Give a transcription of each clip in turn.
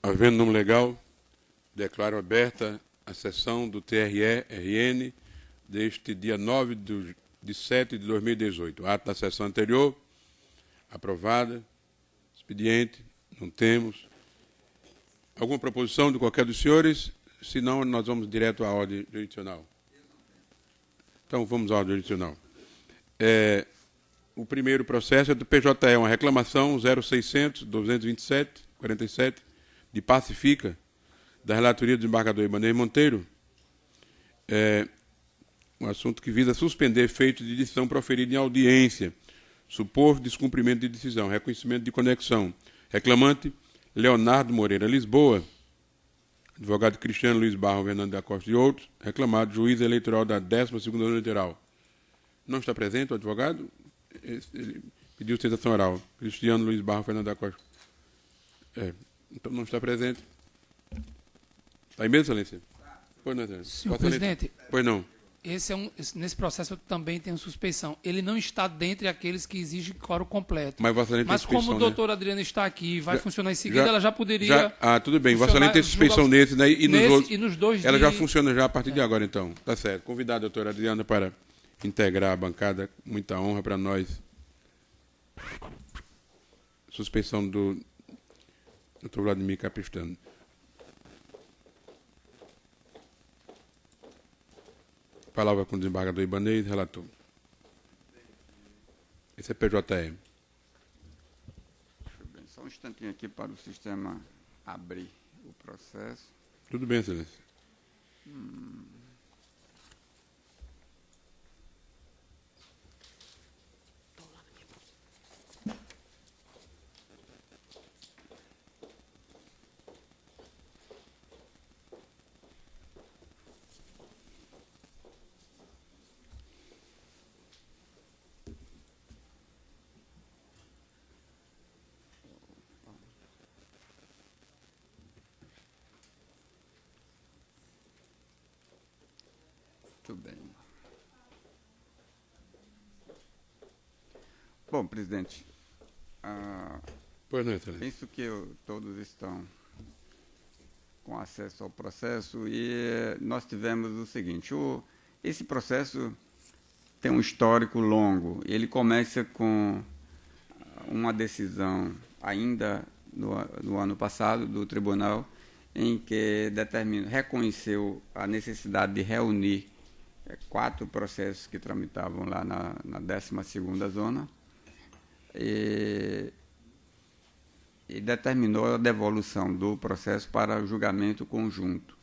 Havendo nome legal, declaro aberta a sessão do TRE-RN deste dia 9/7/2018. Ato da sessão anterior, aprovada. Expediente, não temos. Alguma proposição de qualquer dos senhores? Se não, nós vamos direto à ordem jurisdicional. Então, vamos à ordem jurisdicional. O primeiro processo é do PJE, uma reclamação 0600-227-47, de Pacifica, da relatoria do desembargador Ibanez Monteiro, um assunto que visa suspender efeito de decisão proferida em audiência, supor descumprimento de decisão, reconhecimento de conexão. Reclamante, Leonardo Moreira Lisboa, advogado Cristiano Luiz Barro Fernando da Costa e outros, reclamado, juiz eleitoral da 12ª Zona Eleitoral. Não está presente o advogado? Ele pediu citação oral. Cristiano Luiz Barro Fernando da Costa. Então não está presente. Está em mesa, excelência? Pois não, excelência. Senhor presidente, pois não. Nesse processo também tem suspeição. Ele não está dentre aqueles que exigem quórum completo. Mas Vossa Excelência tem suspeição, como o doutor Adriano está aqui e vai funcionar em seguida, ela já poderia... tudo bem. Vossa Excelência tem suspeição nesse, né? E nos outros. E nos dois ela já funciona já a partir de agora, então. Tá certo. Convidado a doutora Adriana para integrar a bancada. Muita honra para nós. Suspeição do doutor Vladimir Capistrano. Palavra com o desembargador Ibanez, relator. Esse é PJE. Só um instantinho aqui para o sistema abrir o processo. Tudo bem, excelência. Muito bem. Bom, presidente, Pois não, excelência. penso que todos estão com acesso ao processo e nós tivemos o seguinte, esse processo tem um histórico longo. Ele começa com uma decisão ainda no ano passado do tribunal em que reconheceu a necessidade de reunir 4 processos que tramitavam lá na 12ª Zona e determinou a devolução do processo para julgamento conjunto.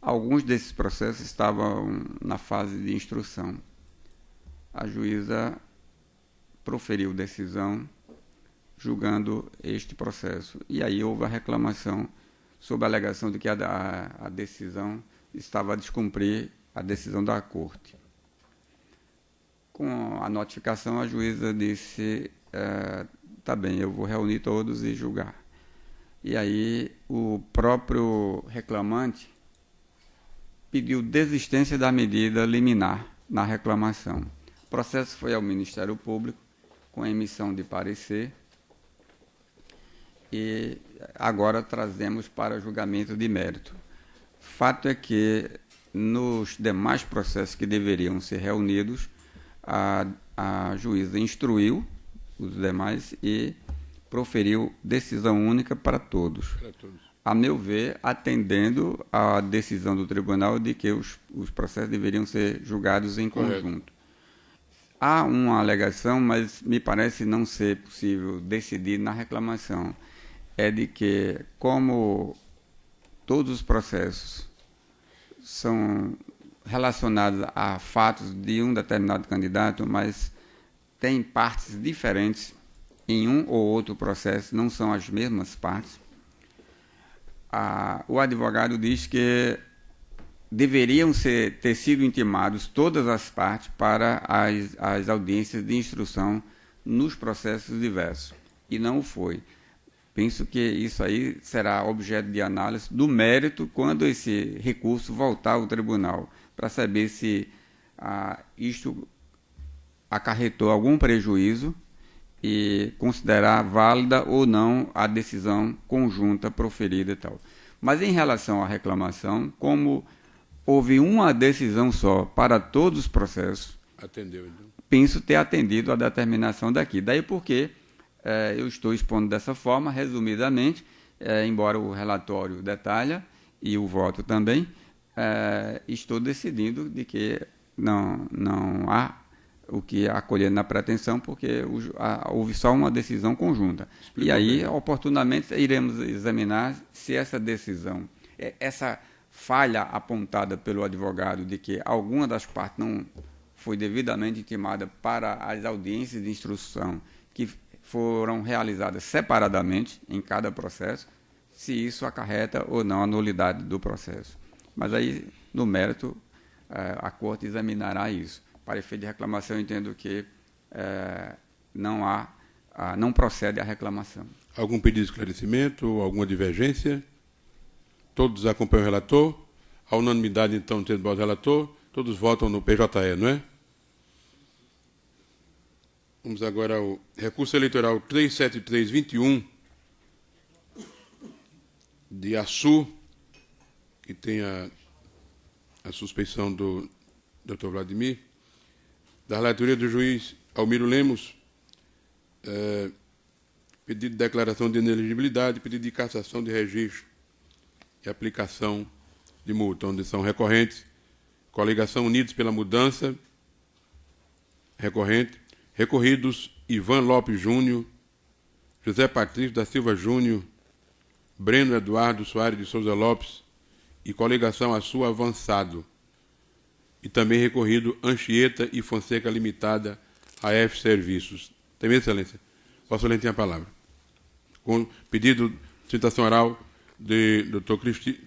Alguns desses processos estavam na fase de instrução. A juíza proferiu decisão julgando este processo. E aí houve a reclamação sob a alegação de que a decisão estava a descumprir a decisão da Corte. Com a notificação, a juíza disse, tá bem, eu vou reunir todos e julgar. E aí o próprio reclamante pediu desistência da medida liminar na reclamação. O processo foi ao Ministério Público com a emissão de parecer e agora trazemos para julgamento de mérito. Fato é que nos demais processos que deveriam ser reunidos, a juíza instruiu os demais e proferiu decisão única para todos. A meu ver, atendendo à decisão do tribunal de que os processos deveriam ser julgados em conjunto. Há uma alegação, mas me parece não ser possível decidir na reclamação. É de que, como todos os processos são relacionados a fatos de um determinado candidato, mas têm partes diferentes em um ou outro processo, não são as mesmas partes, o advogado diz que deveriam ter sido intimados todas as partes para as audiências de instrução nos processos diversos, e não o foi. Penso que isso aí será objeto de análise do mérito quando esse recurso voltar ao tribunal, para saber se isto acarretou algum prejuízo e considerar válida ou não a decisão conjunta proferida e tal. Mas em relação à reclamação, como houve uma decisão só para todos os processos, Atendeu, então. penso ter atendido a determinação daqui. Daí porque eu estou expondo dessa forma, resumidamente, embora o relatório detalhe e o voto também, estou decidindo de que não há o que acolher na pretensão, porque houve só uma decisão conjunta. Explicou e aí, bem. Oportunamente, iremos examinar se essa decisão, essa falha apontada pelo advogado de que alguma das partes não foi devidamente intimada para as audiências de instrução que foram realizadas separadamente em cada processo, se isso acarreta ou não a nulidade do processo. Mas aí, no mérito, a Corte examinará isso. Para efeito de reclamação, eu entendo que não procede a reclamação. Algum pedido de esclarecimento, alguma divergência? Todos acompanham o relator? A unanimidade, então, tendo voto do relator, todos votam no PJE, não é? Vamos agora ao recurso eleitoral 37321, de Açu, que tem a suspeição do Dr. Vladimir, da relatoria do juiz Almiro Lemos, pedido de declaração de inelegibilidade, pedido de cassação de registro e aplicação de multa, onde são recorrentes, Coligação Unidos pela Mudança, recorrente, recorridos Ivan Lopes Júnior, José Patrício da Silva Júnior, Breno Eduardo Soares de Souza Lopes e Coligação Açu Avançado, e também recorrido Anchieta e Fonseca Limitada, AF Serviços. Tem, Excelência? Vossa Excelência tem a palavra. Com pedido de citação oral de Dr.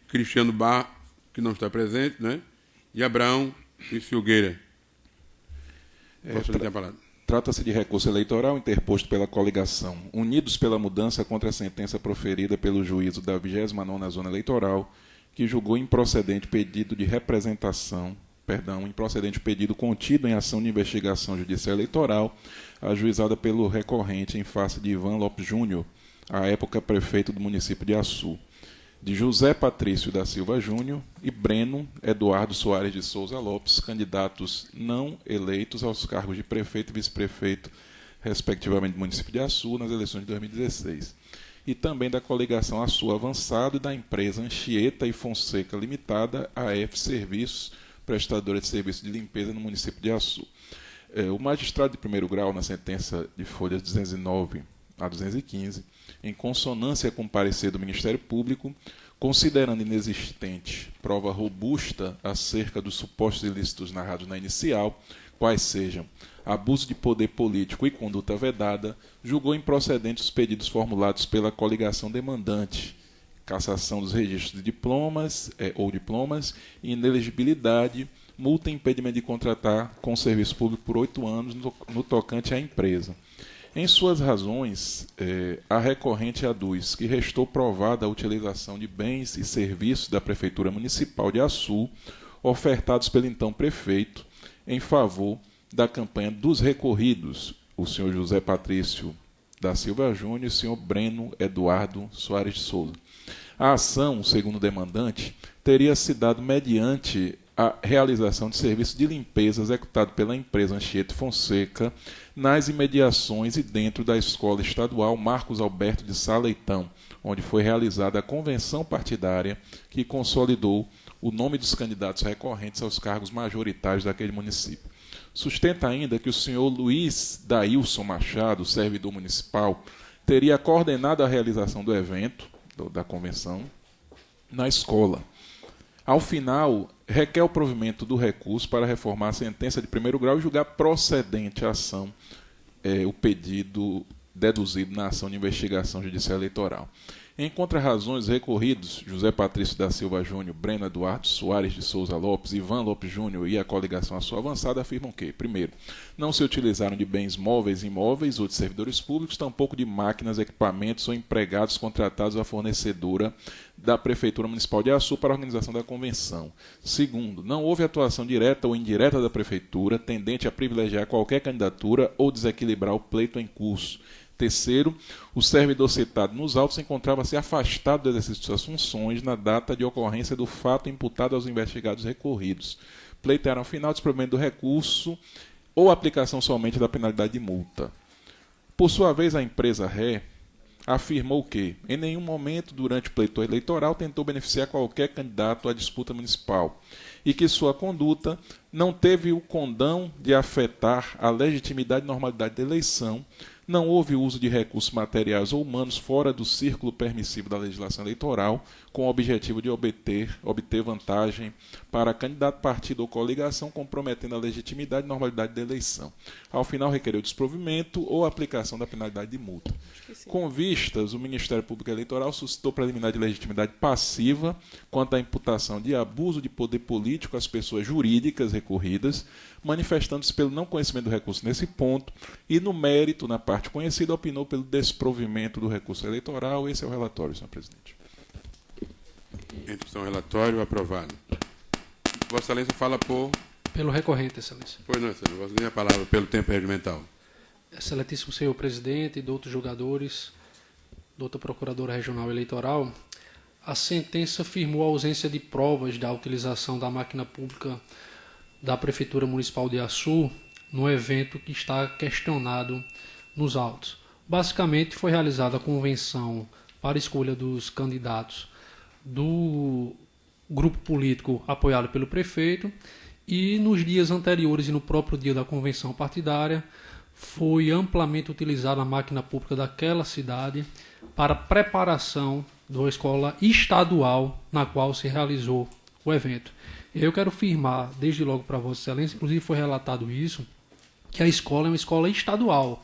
Cristiano Bar, que não está presente, né? E Abraão e Filgueira. Vossa Excelência tem a palavra. Trata-se de recurso eleitoral interposto pela coligação Unidos pela Mudança contra a sentença proferida pelo juízo da 29ª Zona Eleitoral, que julgou improcedente pedido de improcedente pedido contido em ação de investigação judicial eleitoral, ajuizada pelo recorrente em face de Ivan Lopes Júnior, à época prefeito do município de Açu, de José Patrício da Silva Júnior e Breno Eduardo Soares de Souza Lopes, candidatos não eleitos aos cargos de prefeito e vice-prefeito, respectivamente do município de Açu, nas eleições de 2016. E também da coligação Açu Avançado e da empresa Anchieta e Fonseca Limitada, AF Serviços, prestadora de serviços de limpeza no município de Açu. O magistrado de primeiro grau, na sentença de folhas 209 a 215, em consonância com o parecer do Ministério Público, considerando inexistente prova robusta acerca dos supostos ilícitos narrados na inicial, quais sejam abuso de poder político e conduta vedada, julgou improcedentes os pedidos formulados pela coligação demandante, cassação dos registros de diplomas e inelegibilidade, multa e impedimento de contratar com o serviço público por 8 anos no tocante à empresa. Em suas razões, a recorrente aduz que restou provada a utilização de bens e serviços da Prefeitura Municipal de Açu, ofertados pelo então prefeito, em favor da campanha dos recorridos, o senhor José Patrício da Silva Júnior e o senhor Breno Eduardo Soares de Souza. A ação, segundo o demandante, teria se dado mediante a realização de serviço de limpeza executado pela empresa Anchieta Fonseca nas imediações e dentro da Escola Estadual Marcos Alberto de Sá Leitão, onde foi realizada a convenção partidária que consolidou o nome dos candidatos recorrentes aos cargos majoritários daquele município. Sustenta ainda que o senhor Luiz Daílson Machado, servidor municipal, teria coordenado a realização do evento, da convenção, na escola. Ao final, requer o provimento do recurso para reformar a sentença de primeiro grau e julgar procedente a ação, o pedido deduzido na ação de investigação judicial eleitoral. Em contra-razões, recorridos José Patrício da Silva Júnior, Breno Eduardo Soares de Souza Lopes, Ivan Lopes Júnior e a coligação Açu Avançada afirmam que, primeiro, não se utilizaram de bens móveis e imóveis ou de servidores públicos, tampouco de máquinas, equipamentos ou empregados contratados à fornecedora da Prefeitura Municipal de Açu para a organização da convenção. Segundo, não houve atuação direta ou indireta da Prefeitura tendente a privilegiar qualquer candidatura ou desequilibrar o pleito em curso. Terceiro, o servidor citado nos autos encontrava-se afastado do exercício de suas funções na data de ocorrência do fato imputado aos investigados recorridos. Pleitearam ao final o desprovimento do recurso ou aplicação somente da penalidade de multa. Por sua vez, a empresa ré afirmou que, em nenhum momento durante o pleito eleitoral, tentou beneficiar qualquer candidato à disputa municipal e que sua conduta não teve o condão de afetar a legitimidade e normalidade da eleição. Não houve uso de recursos materiais ou humanos fora do círculo permissivo da legislação eleitoral, com o objetivo de obter vantagem para candidato, partido ou coligação, comprometendo a legitimidade e normalidade da eleição. Ao final, requereu desprovimento ou aplicação da penalidade de multa. Com vistas, o Ministério Público Eleitoral suscitou preliminar de legitimidade passiva quanto à imputação de abuso de poder político às pessoas jurídicas recorridas, manifestando-se pelo não conhecimento do recurso nesse ponto e, no mérito, na parte conhecida, opinou pelo desprovimento do recurso eleitoral. Esse é o relatório, senhor presidente. Em discussão, relatório aprovado. Vossa Excelência fala por... Pelo recorrente, Excelência. Pois não, Excelência. Vossa Excelência, a palavra pelo tempo regimental. Excelentíssimo senhor presidente, doutor julgadores, doutor procuradora regional eleitoral, a sentença firmou a ausência de provas da utilização da máquina pública da Prefeitura Municipal de Açu no evento que está questionado nos autos. Basicamente, foi realizada a convenção para a escolha dos candidatos do grupo político apoiado pelo prefeito e nos dias anteriores e no próprio dia da convenção partidária foi amplamente utilizada a máquina pública daquela cidade para preparação da escola estadual na qual se realizou o evento. Eu quero afirmar, desde logo para Vossa Excelência, inclusive foi relatado isso, que a escola é uma escola estadual,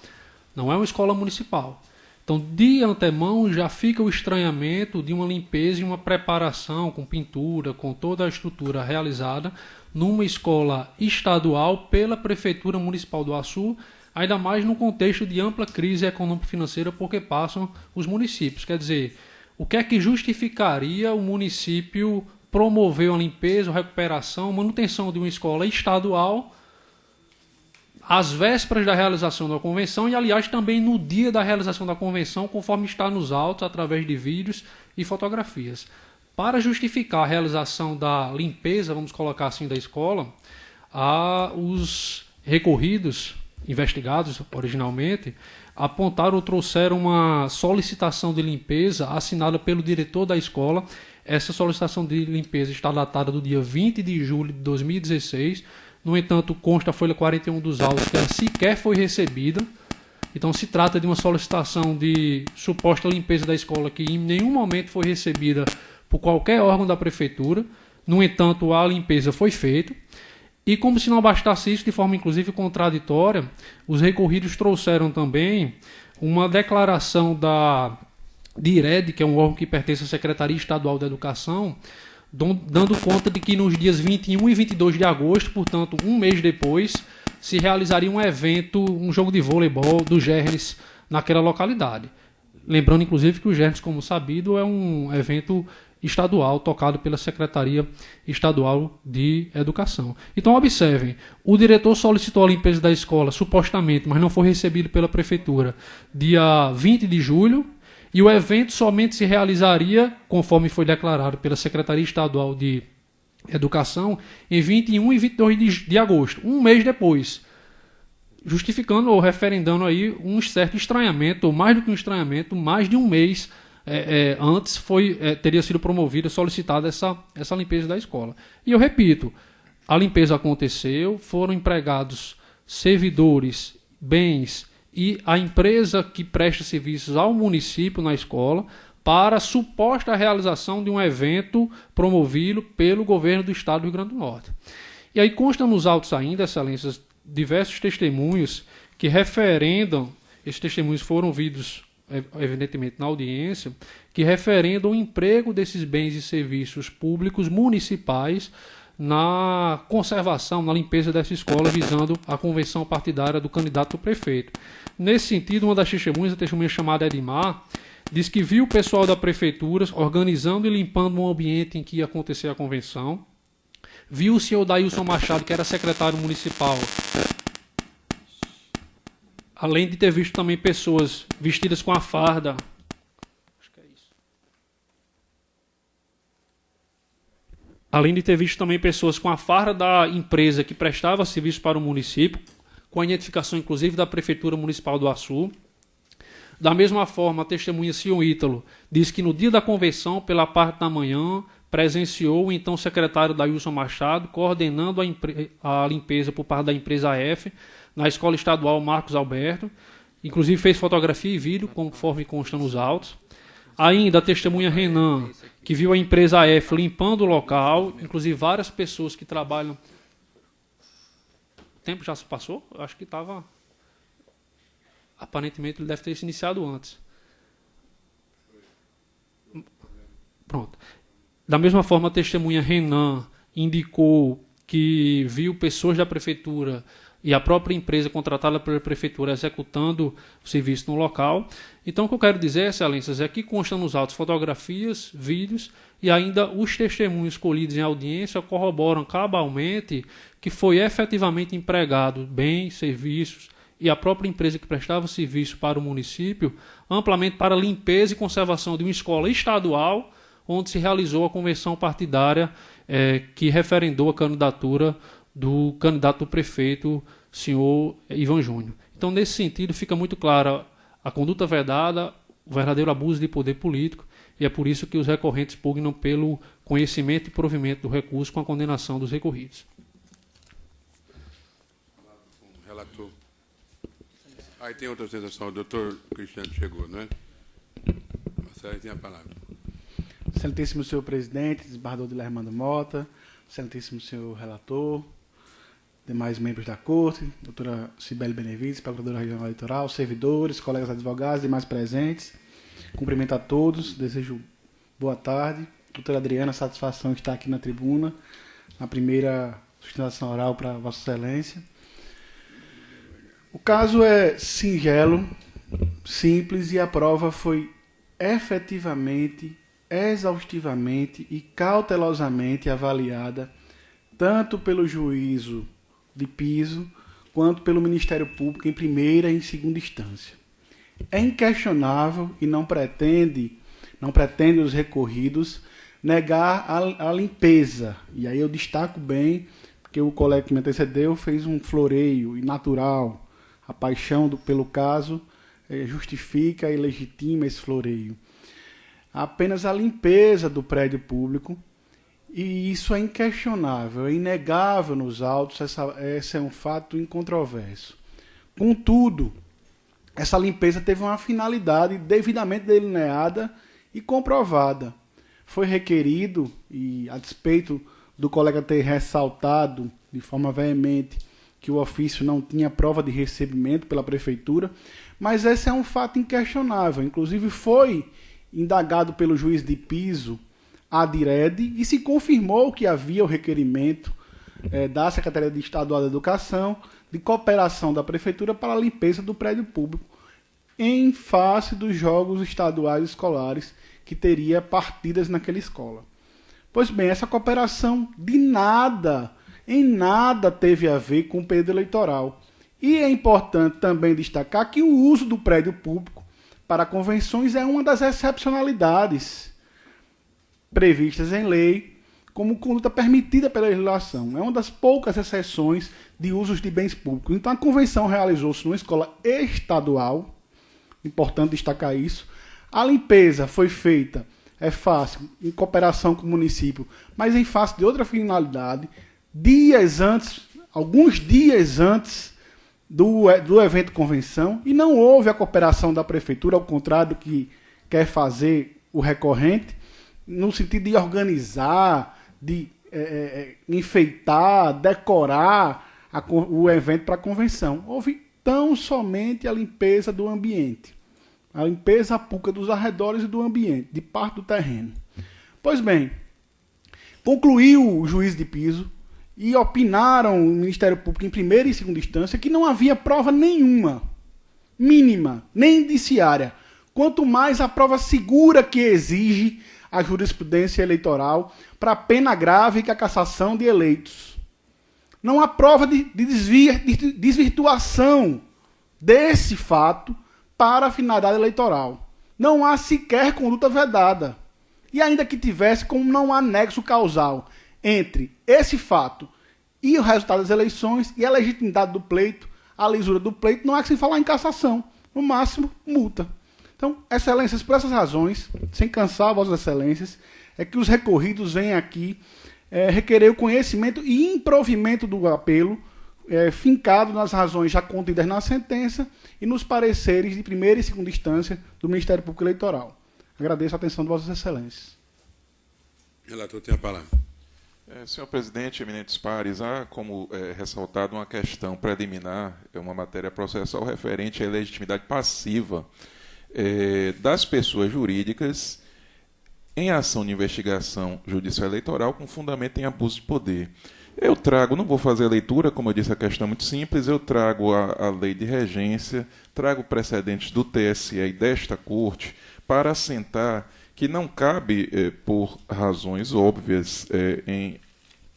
não é uma escola municipal. Então, de antemão, já fica o estranhamento de uma limpeza e uma preparação com pintura, com toda a estrutura realizada numa escola estadual pela Prefeitura Municipal do Açu, ainda mais no contexto de ampla crise econômico-financeira porque passam os municípios. Quer dizer, o que é que justificaria o município promover uma limpeza, recuperação, manutenção de uma escola estadual às vésperas da realização da convenção e, aliás, também no dia da realização da convenção, conforme está nos autos, através de vídeos e fotografias. Para justificar a realização da limpeza, vamos colocar assim, da escola, os recorridos investigados originalmente apontaram ou trouxeram uma solicitação de limpeza assinada pelo diretor da escola. Essa solicitação de limpeza está datada do dia 20 de julho de 2016. No entanto, consta a folha 41 dos autos que ela sequer foi recebida. Então, se trata de uma solicitação de suposta limpeza da escola que em nenhum momento foi recebida por qualquer órgão da prefeitura. No entanto, a limpeza foi feita. E como se não bastasse isso, de forma inclusive contraditória, os recorridos trouxeram também uma declaração da DIRED, que é um órgão que pertence à Secretaria Estadual da Educação, dando conta de que nos dias 21 e 22 de agosto, portanto, um mês depois, se realizaria um evento, um jogo de voleibol do Gernes naquela localidade. Lembrando, inclusive, que o Gernes, como sabido, é um evento estadual tocado pela Secretaria Estadual de Educação. Então, observem, o diretor solicitou a limpeza da escola, supostamente, mas não foi recebido pela Prefeitura, dia 20 de julho, e o evento somente se realizaria, conforme foi declarado pela Secretaria Estadual de Educação, em 21 e 22 de agosto, um mês depois, justificando ou referendando aí um certo estranhamento, ou mais do que um estranhamento, mais de um mês antes teria sido promovida, solicitada essa limpeza da escola. E eu repito, a limpeza aconteceu, foram empregados servidores, bens e a empresa que presta serviços ao município na escola para a suposta realização de um evento promovido pelo governo do estado do Rio Grande do Norte. E aí constam nos autos ainda, excelências, diversos testemunhos que referendam, esses testemunhos foram ouvidos evidentemente na audiência, que referendam o emprego desses bens e serviços públicos municipais na conservação, na limpeza dessa escola, visando a convenção partidária do candidato a prefeito. Nesse sentido, uma das testemunhas, a testemunha chamada Edmar, diz que viu o pessoal da prefeitura organizando e limpando um ambiente em que ia acontecer a convenção, viu o senhor Dailson Machado, que era secretário municipal, além de ter visto também pessoas vestidas com a farda. Acho que é isso. Além de ter visto também pessoas com a farda da empresa que prestava serviço para o município, com a identificação inclusive da Prefeitura Municipal do Açu. Da mesma forma, a testemunha Sion Ítalo diz que no dia da convenção, pela parte da manhã, presenciou o então secretário Dailson Machado coordenando a limpeza por parte da empresa F na Escola Estadual Marcos Alberto. Inclusive fez fotografia e vídeo, conforme consta nos autos. Ainda a testemunha Renan, que viu a empresa F limpando o local, inclusive várias pessoas que trabalham... O tempo já se passou? Eu acho que estava... Aparentemente ele deve ter se iniciado antes. Pronto. Da mesma forma, a testemunha Renan indicou que viu pessoas da prefeitura e a própria empresa contratada pela prefeitura executando o serviço no local. Então, o que eu quero dizer, excelências, é que constam nos autos fotografias, vídeos e ainda os testemunhos colhidos em audiência corroboram cabalmente que foi efetivamente empregado bens, serviços e a própria empresa que prestava serviço para o município amplamente para a limpeza e conservação de uma escola estadual onde se realizou a convenção partidária que referendou a candidatura do candidato prefeito, senhor Ivan Júnior. Então, nesse sentido, fica muito clara a conduta vedada, o verdadeiro abuso de poder político, e é por isso que os recorrentes pugnam pelo conhecimento e provimento do recurso com a condenação dos recorridos. Relator. Aí tem outra sensação, o doutor Cristiano chegou, não é? Você tem a palavra. Excelentíssimo senhor presidente, desembargador de Lermando Mota, excelentíssimo senhor relator, demais membros da corte, doutora Cibele Benevides, procuradora regional eleitoral, servidores, colegas advogados, demais presentes. Cumprimento a todos, desejo boa tarde. Doutora Adriana, satisfação estar aqui na tribuna, na primeira sustentação oral para Vossa Excelência. O caso é singelo, simples, e a prova foi efetivamente, exaustivamente e cautelosamente avaliada tanto pelo juízo de piso quanto pelo Ministério Público em primeira e em segunda instância. É inquestionável e não pretende os recorridos negar a limpeza. E aí eu destaco bem, porque o colega que me antecedeu fez um floreio e natural. A paixão pelo caso justifica e legitima esse floreio. Apenas a limpeza do prédio público, e isso é inquestionável, é inegável nos autos, esse é um fato incontroverso. Contudo, essa limpeza teve uma finalidade devidamente delineada e comprovada. Foi requerido, e a despeito do colega ter ressaltado de forma veemente que o ofício não tinha prova de recebimento pela prefeitura, mas esse é um fato inquestionável. Inclusive foi indagado pelo juiz de piso Adired e se confirmou que havia o requerimento da Secretaria Estadual da Educação de cooperação da prefeitura para a limpeza do prédio público em face dos jogos estaduais escolares que teria partidas naquela escola. Pois bem, essa cooperação em nada teve a ver com o período eleitoral. E é importante também destacar que o uso do prédio público para convenções é uma das excepcionalidades previstas em lei como conduta permitida pela legislação. É uma das poucas exceções de usos de bens públicos. Então, a convenção realizou-se numa escola estadual, importante destacar isso. A limpeza foi feita, é fácil, em cooperação com o município, mas em face de outra finalidade, alguns dias antes do evento convenção, e não houve a cooperação da prefeitura, ao contrário do que quer fazer o recorrente, no sentido de organizar, de enfeitar, decorar o evento para a convenção. Houve tão somente a limpeza do ambiente. A limpeza pública dos arredores e do ambiente, de parte do terreno. Pois bem, concluiu o juiz de piso e opinaram o Ministério Público em primeira e segunda instância que não havia prova nenhuma, mínima, nem indiciária, quanto mais a prova segura que exige a jurisprudência eleitoral para a pena grave que a cassação de eleitos. Não há prova de desvirtuação desse fato para a finalidade eleitoral. Não há sequer conduta vedada. E ainda que tivesse, como não há nexo causal entre esse fato e o resultado das eleições e a legitimidade do pleito, a lisura do pleito, não há que se falar em cassação. No máximo, multa. Então, excelências, por essas razões, sem cansar vossas excelências, é que os recorridos vêm aqui requerer o conhecimento e improvimento do apelo, fincado nas razões já contidas na sentença e nos pareceres de primeira e segunda instância do Ministério Público Eleitoral. Agradeço a atenção de vossas excelências. Relator, tem a palavra. Senhor presidente, eminentes pares, há como ressaltado uma questão preliminar, uma matéria processual referente à legitimidade passiva das pessoas jurídicas em ação de investigação judicial eleitoral com fundamento em abuso de poder. Eu trago, não vou fazer a leitura, como eu disse, a questão é muito simples, eu trago a lei de regência, trago precedentes do TSE e desta Corte para assentar que não cabe, por razões óbvias, em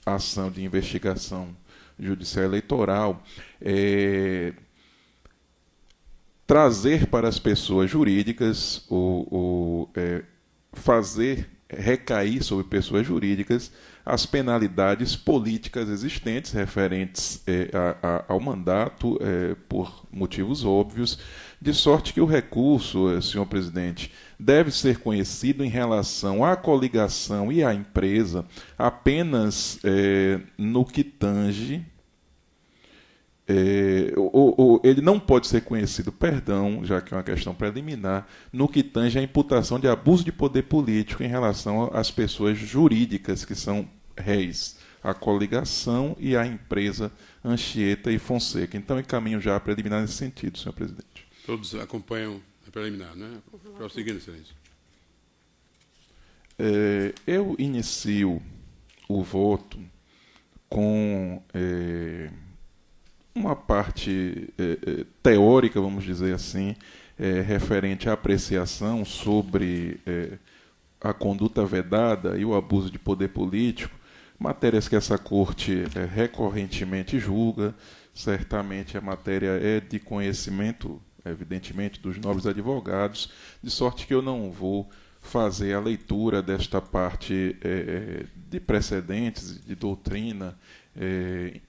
ação de investigação judicial eleitoral, trazer para as pessoas jurídicas, fazer recair sobre pessoas jurídicas as penalidades políticas existentes referentes ao mandato por motivos óbvios, de sorte que o recurso, senhor presidente, deve ser conhecido em relação à coligação e à empresa apenas no que tange. Ele não pode ser conhecido, já que é uma questão preliminar, no que tange a imputação de abuso de poder político em relação às pessoas jurídicas que são réis, a coligação e a empresa Anchieta e Fonseca. Então, encaminho já a preliminar nesse sentido, senhor presidente. Todos acompanham a preliminar, não é? Prosseguindo, excelência. Eu inicio o voto com uma parte teórica, vamos dizer assim, referente à apreciação sobre a conduta vedada e o abuso de poder político, matérias que essa Corte recorrentemente julga. Certamente a matéria é de conhecimento, evidentemente, dos nobres advogados, de sorte que eu não vou fazer a leitura desta parte de precedentes, de doutrina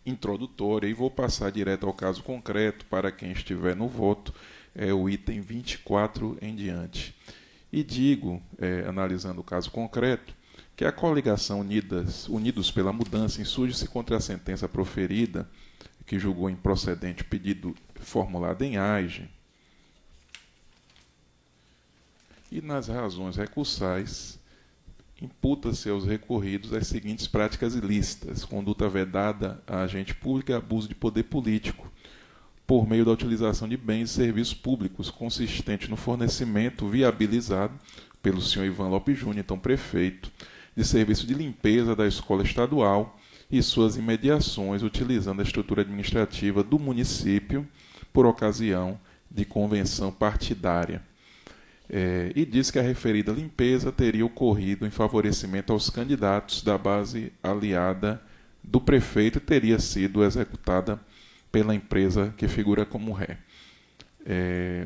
introdutória, e vou passar direto ao caso concreto para quem estiver no voto, o item 24 em diante. E digo, analisando o caso concreto, que a coligação Unidos pela Mudança insurge-se contra a sentença proferida, que julgou improcedente o pedido formulado em AIGE, e nas razões recursais imputa-se aos recorridos as seguintes práticas ilícitas: conduta vedada a agente público e abuso de poder político, por meio da utilização de bens e serviços públicos, consistente no fornecimento viabilizado pelo senhor Ivan Lopes Júnior, então prefeito, de serviço de limpeza da escola estadual e suas imediações, utilizando a estrutura administrativa do município por ocasião de convenção partidária. E diz que a referida limpeza teria ocorrido em favorecimento aos candidatos da base aliada do prefeito e teria sido executada pela empresa que figura como ré.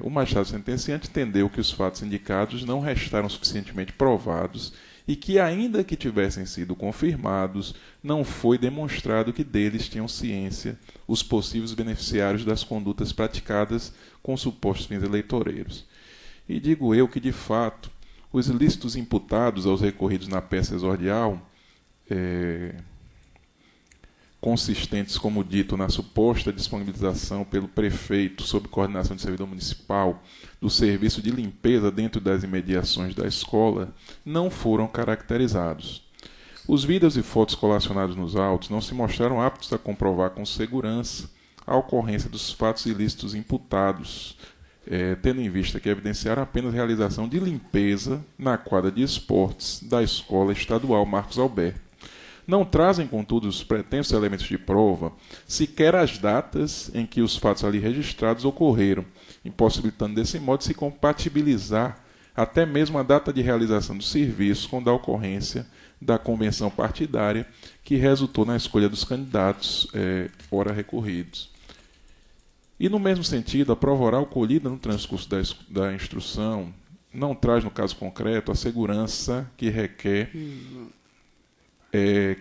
O magistrado sentenciante entendeu que os fatos indicados não restaram suficientemente provados e que, ainda que tivessem sido confirmados, não foi demonstrado que deles tinham ciência os possíveis beneficiários das condutas praticadas com supostos fins eleitoreiros. E digo eu que, de fato, os ilícitos imputados aos recorridos na peça exordial, consistentes, como dito, na suposta disponibilização pelo prefeito, sob coordenação de servidor municipal, do serviço de limpeza dentro das imediações da escola, não foram caracterizados. Os vídeos e fotos colacionados nos autos não se mostraram aptos a comprovar com segurança a ocorrência dos fatos ilícitos imputados, tendo em vista que evidenciaram apenas realização de limpeza na quadra de esportes da Escola Estadual Marcos Alberto. Não trazem, contudo, os pretensos elementos de prova, sequer as datas em que os fatos ali registrados ocorreram, impossibilitando desse modo se compatibilizar até mesmo a data de realização do serviço com a da ocorrência da convenção partidária que resultou na escolha dos candidatos ora recorridos. E, no mesmo sentido, a prova oral colhida no transcurso da instrução não traz, no caso concreto, a segurança que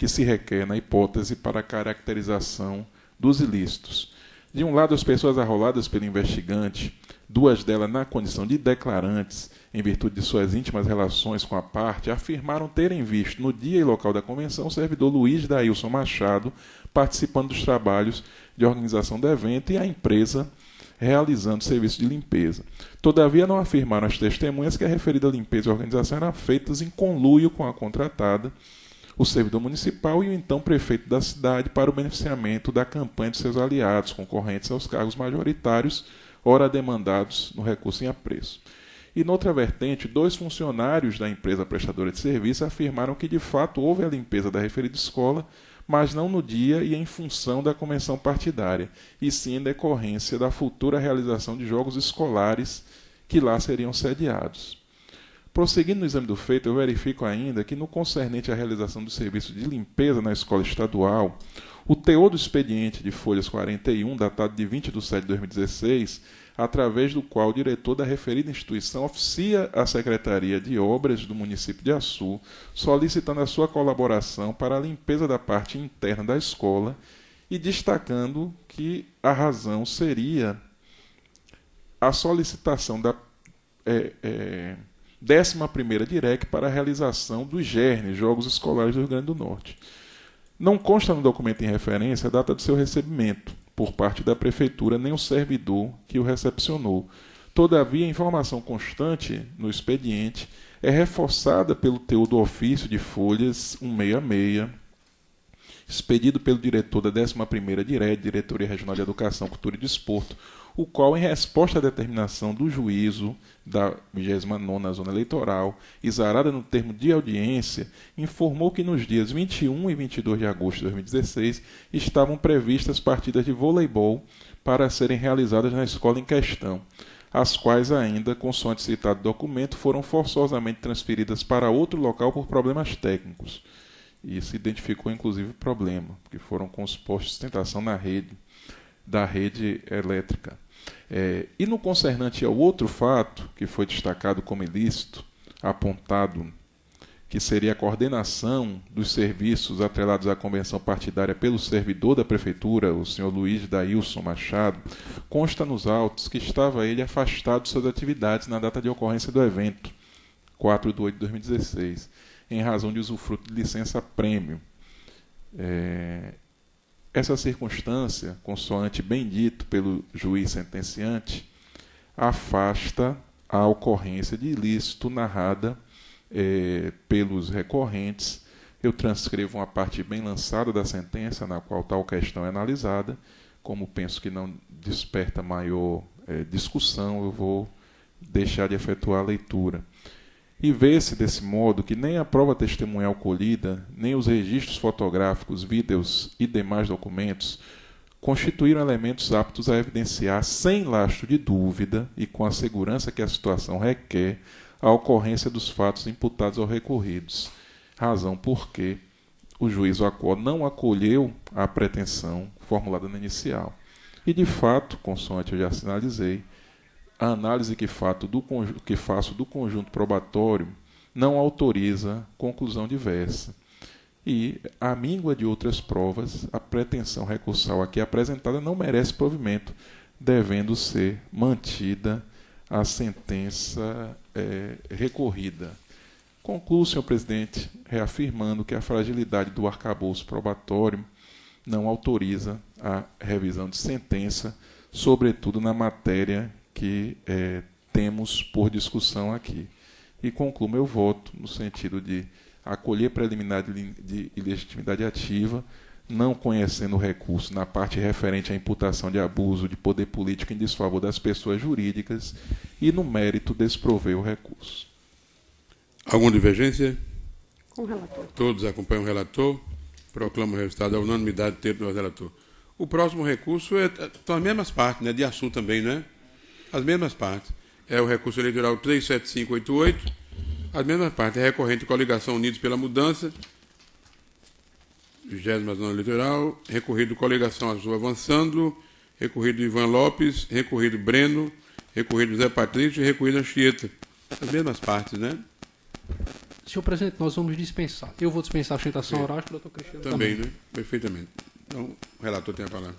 se requer na hipótese para a caracterização dos ilícitos. De um lado, as pessoas arroladas pelo investigante, duas delas na condição de declarantes, em virtude de suas íntimas relações com a parte, afirmaram terem visto no dia e local da convenção o servidor Luiz Daílson Machado participando dos trabalhos de organização do evento e a empresa realizando serviço de limpeza. Todavia, não afirmaram as testemunhas que a referida limpeza e organização eram feitas em conluio com a contratada, o servidor municipal e o então prefeito da cidade para o beneficiamento da campanha de seus aliados, concorrentes aos cargos majoritários, ora demandados no recurso em apreço. E, noutra vertente, 2 funcionários da empresa prestadora de serviço afirmaram que, de fato, houve a limpeza da referida escola, mas não no dia e em função da convenção partidária, e sim em decorrência da futura realização de jogos escolares que lá seriam sediados. Prosseguindo no exame do feito, eu verifico ainda que, no concernente à realização do serviço de limpeza na escola estadual, o teor do expediente de folhas 41, datado de 20 de setembro de 2016, através do qual o diretor da referida instituição oficia a Secretaria de Obras do município de Açu, solicitando a sua colaboração para a limpeza da parte interna da escola e destacando que a razão seria a solicitação da 11ª DIREC para a realização dos GERNES, Jogos Escolares do Rio Grande do Norte. Não consta no documento em referência a data de seu recebimento por parte da Prefeitura, nem o servidor que o recepcionou. Todavia, a informação constante no expediente é reforçada pelo teor do ofício de folhas 166, expedido pelo diretor da 11ª DIREC, Diretoria Regional de Educação, Cultura e Desporto, o qual, em resposta à determinação do juízo da 29ª Zona Eleitoral, exarada no termo de audiência, informou que nos dias 21 e 22 de agosto de 2016 estavam previstas partidas de voleibol para serem realizadas na escola em questão, as quais ainda, consoante citado documento, foram forçosamente transferidas para outro local por problemas técnicos. E se identificou, inclusive, o problema, porque foram com os postos de sustentação da rede elétrica. E no concernante ao outro fato, que foi destacado como ilícito, apontado que seria a coordenação dos serviços atrelados à convenção partidária pelo servidor da Prefeitura, o senhor Luiz Daílson Machado, consta nos autos que estava ele afastado de suas atividades na data de ocorrência do evento, 4 de 8 de 2016, em razão de usufruto de licença-prêmio. Essa circunstância, consoante bem dito pelo juiz sentenciante, afasta a ocorrência de ilícito narrada pelos recorrentes. Eu transcrevo uma parte bem lançada da sentença, na qual tal questão é analisada. Como penso que não desperta maior discussão, eu vou deixar de efetuar a leitura. E vê-se desse modo que nem a prova testemunhal colhida, nem os registros fotográficos, vídeos e demais documentos constituíram elementos aptos a evidenciar, sem lastro de dúvida e com a segurança que a situação requer, a ocorrência dos fatos imputados aos recorridos, razão por que o juiz não acolheu a pretensão formulada na inicial. E, de fato, consoante eu já sinalizei, a análise que faço do conjunto probatório não autoriza conclusão diversa. E, à míngua de outras provas, a pretensão recursal aqui apresentada não merece provimento, devendo ser mantida a sentença recorrida. Concluo, senhor presidente, reafirmando que a fragilidade do arcabouço probatório não autoriza a revisão de sentença, sobretudo na matéria que temos por discussão aqui. E concluo meu voto no sentido de acolher preliminar de ilegitimidade ativa, não conhecendo o recurso na parte referente à imputação de abuso de poder político em desfavor das pessoas jurídicas e, no mérito, desprover o recurso. Alguma divergência? Com o relator. Todos acompanham o relator. Proclamo o resultado à unanimidade do termo do relator. O próximo recurso são as mesmas partes, né, de Açu também, né? As mesmas partes. É o recurso eleitoral 37588, as mesmas partes. É recorrente coligação Unidos pela Mudança, 29ª eleitoral, recorrido coligação Azul Avançando, recorrido Ivan Lopes, recorrido Breno, recorrido Zé Patrício e recorrido Anchieta. As mesmas partes, né? Senhor presidente, nós vamos dispensar. Eu vou dispensar a sustentação oral, acho que o doutor Cristiano também, né? Perfeitamente. Então, o relator tem a palavra.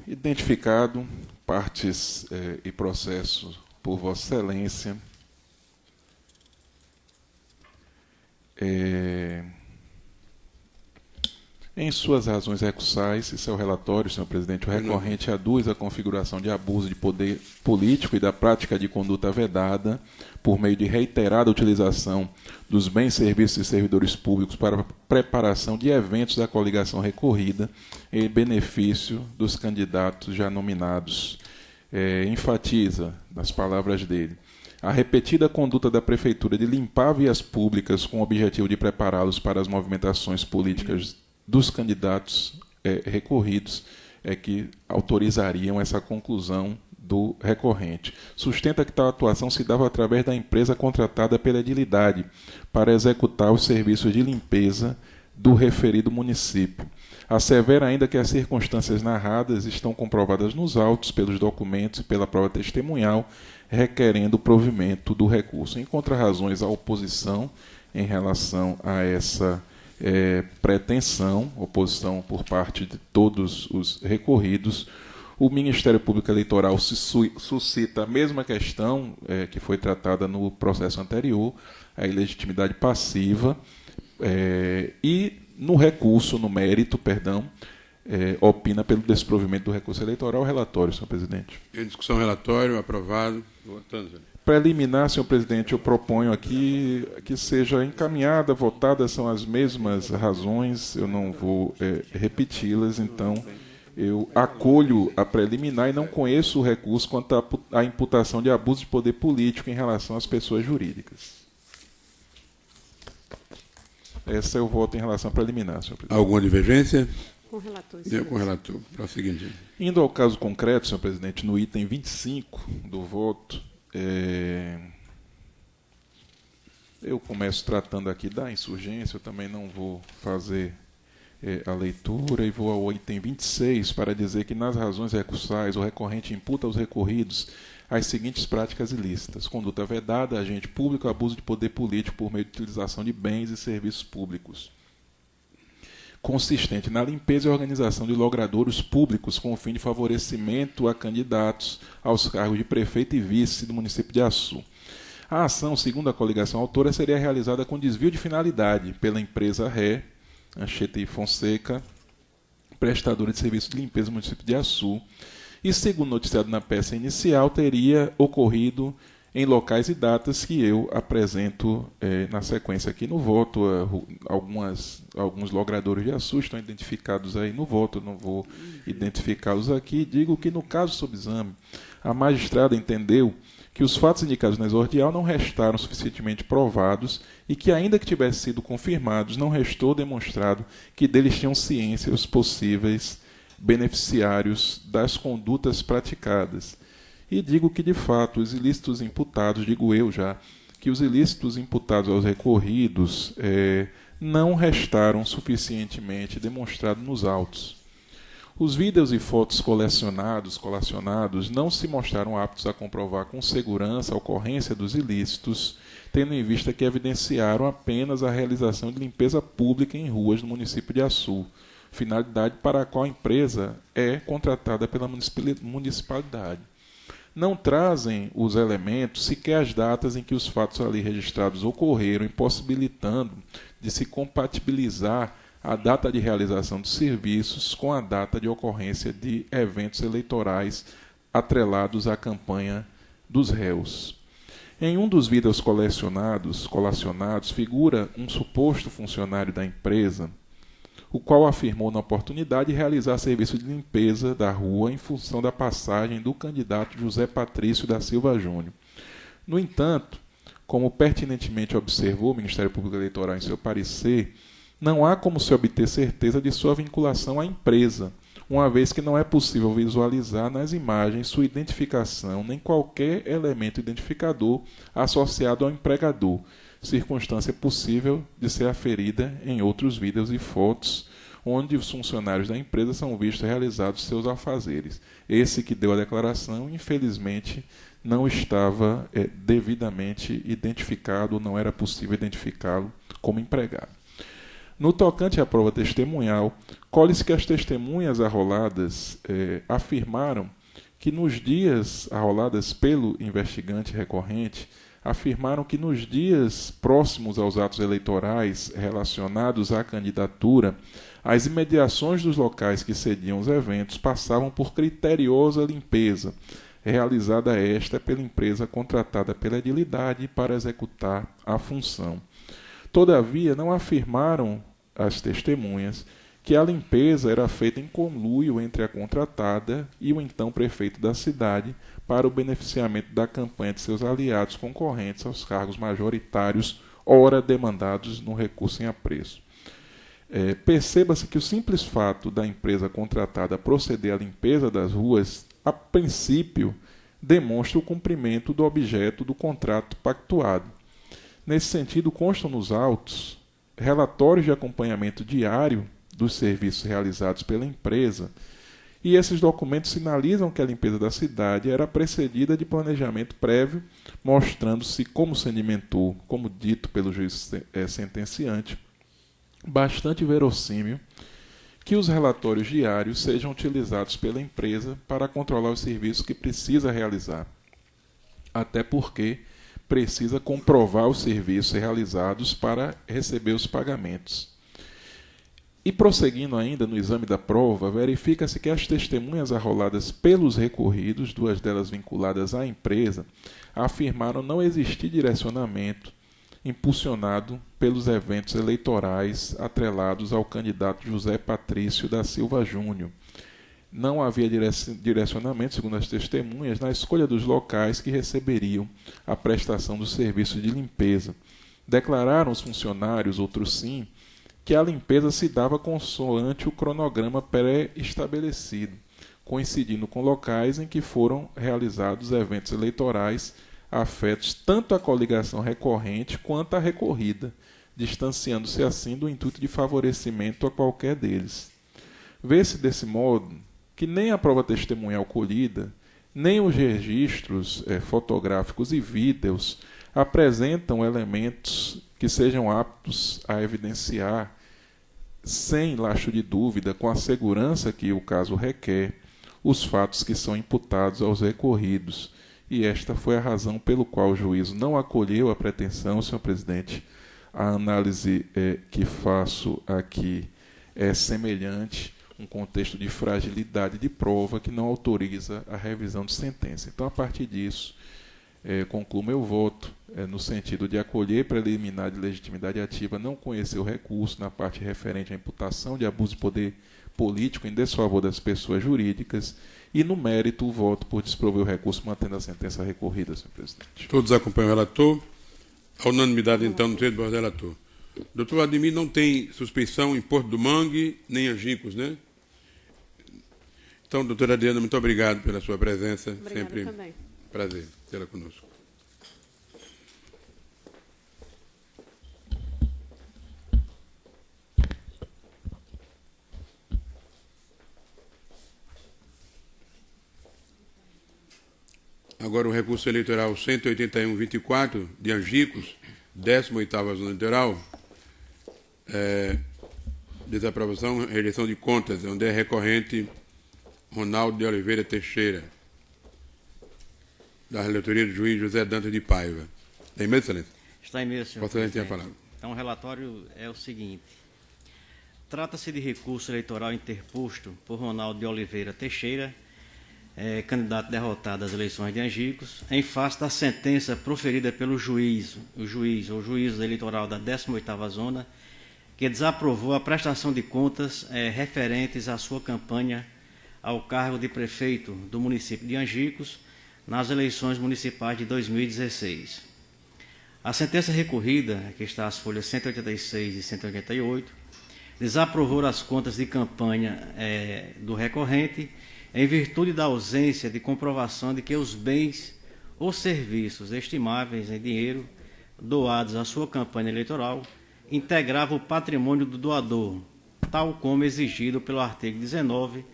Identificado partes e processos por Vossa Excelência, em suas razões recursais, esse é o relatório, senhor presidente, o recorrente aduz a configuração de abuso de poder político e da prática de conduta vedada por meio de reiterada utilização dos bens, serviços e servidores públicos para a preparação de eventos da coligação recorrida em benefício dos candidatos já nominados. Enfatiza, nas palavras dele, a repetida conduta da Prefeitura de limpar vias públicas com o objetivo de prepará-los para as movimentações políticas dos candidatos recorridos que autorizariam essa conclusão do recorrente. Sustenta que tal atuação se dava através da empresa contratada pela edilidade para executar os serviços de limpeza do referido município. Assevera ainda que as circunstâncias narradas estão comprovadas nos autos, pelos documentos e pela prova testemunhal, requerendo o provimento do recurso. Encontra razões à oposição em relação a essa pretensão, oposição por parte de todos os recorridos. O Ministério Público Eleitoral suscita a mesma questão que foi tratada no processo anterior, a ilegitimidade passiva, e no recurso, no mérito, opina pelo desprovimento do recurso eleitoral. Relatório, senhor presidente. Em discussão, relatório, aprovado. Votando, senhor. Preliminar, senhor presidente, eu proponho aqui que seja encaminhada, votada, são as mesmas razões, eu não vou repeti-las, então eu acolho a preliminar e não conheço o recurso quanto à imputação de abuso de poder político em relação às pessoas jurídicas. Esse é o voto em relação à preliminar, senhor presidente. Alguma divergência? Com o relator. Com o relator. Prosseguindo. Indo ao caso concreto, senhor presidente, no item 25 do voto, eu começo tratando aqui da insurgência, eu também não vou fazer a leitura e vou ao item 26 para dizer que nas razões recursais o recorrente imputa aos recorridos as seguintes práticas ilícitas: conduta vedada, agente público, abuso de poder político por meio de utilização de bens e serviços públicos, consistente na limpeza e organização de logradouros públicos com o fim de favorecimento a candidatos aos cargos de prefeito e vice do município de Açu. A ação, segundo a coligação autora, seria realizada com desvio de finalidade pela empresa Ré, Anchieta e Fonseca, prestadora de serviço de limpeza do município de Açu, e, segundo noticiado na peça inicial, teria ocorrido em locais e datas que eu apresento na sequência aqui no voto. Alguns logradouros de Açu estão identificados aí no voto, eu não vou identificá-los aqui. Digo que, no caso sob exame, a magistrada entendeu que os fatos indicados na exordial não restaram suficientemente provados e que, ainda que tivessem sido confirmados, não restou demonstrado que deles tinham ciência os possíveis beneficiários das condutas praticadas. E digo que, de fato, os ilícitos imputados, digo eu já, que os ilícitos imputados aos recorridos não restaram suficientemente demonstrado nos autos. Os vídeos e fotos colacionados não se mostraram aptos a comprovar com segurança a ocorrência dos ilícitos, tendo em vista que evidenciaram apenas a realização de limpeza pública em ruas do município de Açu, finalidade para a qual a empresa é contratada pela municipalidade. Não trazem os elementos sequer as datas em que os fatos ali registrados ocorreram, impossibilitando de se compatibilizar a data de realização dos serviços com a data de ocorrência de eventos eleitorais atrelados à campanha dos réus. Em um dos vídeos colacionados figura um suposto funcionário da empresa o qual afirmou na oportunidade realizar serviço de limpeza da rua em função da passagem do candidato José Patrício da Silva Júnior. No entanto, como pertinentemente observou o Ministério Público Eleitoral em seu parecer, não há como se obter certeza de sua vinculação à empresa, uma vez que não é possível visualizar nas imagens sua identificação nem qualquer elemento identificador associado ao empregador, circunstância possível de ser aferida em outros vídeos e fotos, onde os funcionários da empresa são vistos realizados seus afazeres. Esse que deu a declaração, infelizmente, não estava devidamente identificado, não era possível identificá-lo como empregado. No tocante à prova testemunhal, colhe-se que as testemunhas arroladas afirmaram que nos dias arroladas pelo investigante recorrente, afirmaram que nos dias próximos aos atos eleitorais relacionados à candidatura, as imediações dos locais que cediam os eventos passavam por criteriosa limpeza, realizada esta pela empresa contratada pela edilidade para executar a função. Todavia, não afirmaram as testemunhas que a limpeza era feita em conluio entre a contratada e o então prefeito da cidade para o beneficiamento da campanha de seus aliados concorrentes aos cargos majoritários, ora demandados no recurso em apreço. Perceba-se que o simples fato da empresa contratada proceder à limpeza das ruas, a princípio, demonstra o cumprimento do objeto do contrato pactuado. Nesse sentido, constam nos autos relatórios de acompanhamento diário dos serviços realizados pela empresa, e esses documentos sinalizam que a limpeza da cidade era precedida de planejamento prévio, mostrando-se, como sedimentou, como dito pelo juiz sentenciante, bastante verossímil que os relatórios diários sejam utilizados pela empresa para controlar os serviços que precisa realizar, até porque precisa comprovar os serviços realizados para receber os pagamentos. E prosseguindo ainda no exame da prova, verifica-se que as testemunhas arroladas pelos recorridos, duas delas vinculadas à empresa, afirmaram não existir direcionamento impulsionado pelos eventos eleitorais atrelados ao candidato José Patrício da Silva Júnior. Não havia direcionamento, segundo as testemunhas, na escolha dos locais que receberiam a prestação do serviço de limpeza. Declararam os funcionários, outros sim, que a limpeza se dava consoante o cronograma pré-estabelecido, coincidindo com locais em que foram realizados eventos eleitorais afetos tanto à coligação recorrente quanto à recorrida, distanciando-se assim do intuito de favorecimento a qualquer deles. Vê-se desse modo que nem a prova testemunhal colhida, nem os registros fotográficos e vídeos apresentam elementos que sejam aptos a evidenciar, sem laço de dúvida, com a segurança que o caso requer, os fatos que são imputados aos recorridos. E esta foi a razão pelo qual o juízo não acolheu a pretensão, senhor presidente. A análise que faço aqui é semelhante, um contexto de fragilidade de prova que não autoriza a revisão de sentença. Então, a partir disso, concluo meu voto no sentido de acolher preliminar de legitimidade ativa, não conhecer o recurso na parte referente à imputação de abuso de poder político em desfavor das pessoas jurídicas e, no mérito, o voto por desprover o recurso mantendo a sentença recorrida, senhor presidente. Todos acompanham o relator. A unanimidade, então, no termo do relator. Doutor Ademir, não tem suspeição em Porto do Mangue, nem Angicos, né? Então, doutora Adriana, muito obrigado pela sua presença. Obrigada Sempre também. prazer tê-la conosco. Agora o recurso eleitoral 181-24 de Angicos, 18ª Zona Eleitoral, desaprovação, reeleição de contas, onde é recorrente Ronaldo de Oliveira Teixeira, da relatoria do juiz José Dantas de Paiva. Tem mesmo, excelência? Está em mesa, senhor Vossa Excelência, tem a presidente. palavra. Então, o relatório é o seguinte. Trata-se de recurso eleitoral interposto por Ronaldo de Oliveira Teixeira, candidato derrotado às eleições de Angicos, em face da sentença proferida pelo juiz eleitoral da 18ª Zona, que desaprovou a prestação de contas referentes à sua campanha ao cargo de prefeito do município de Angicos nas eleições municipais de 2016. A sentença recorrida, que está às folhas 186 e 188, desaprovou as contas de campanha do recorrente em virtude da ausência de comprovação de que os bens ou serviços estimáveis em dinheiro doados à sua campanha eleitoral integravam o patrimônio do doador, tal como exigido pelo artigo 19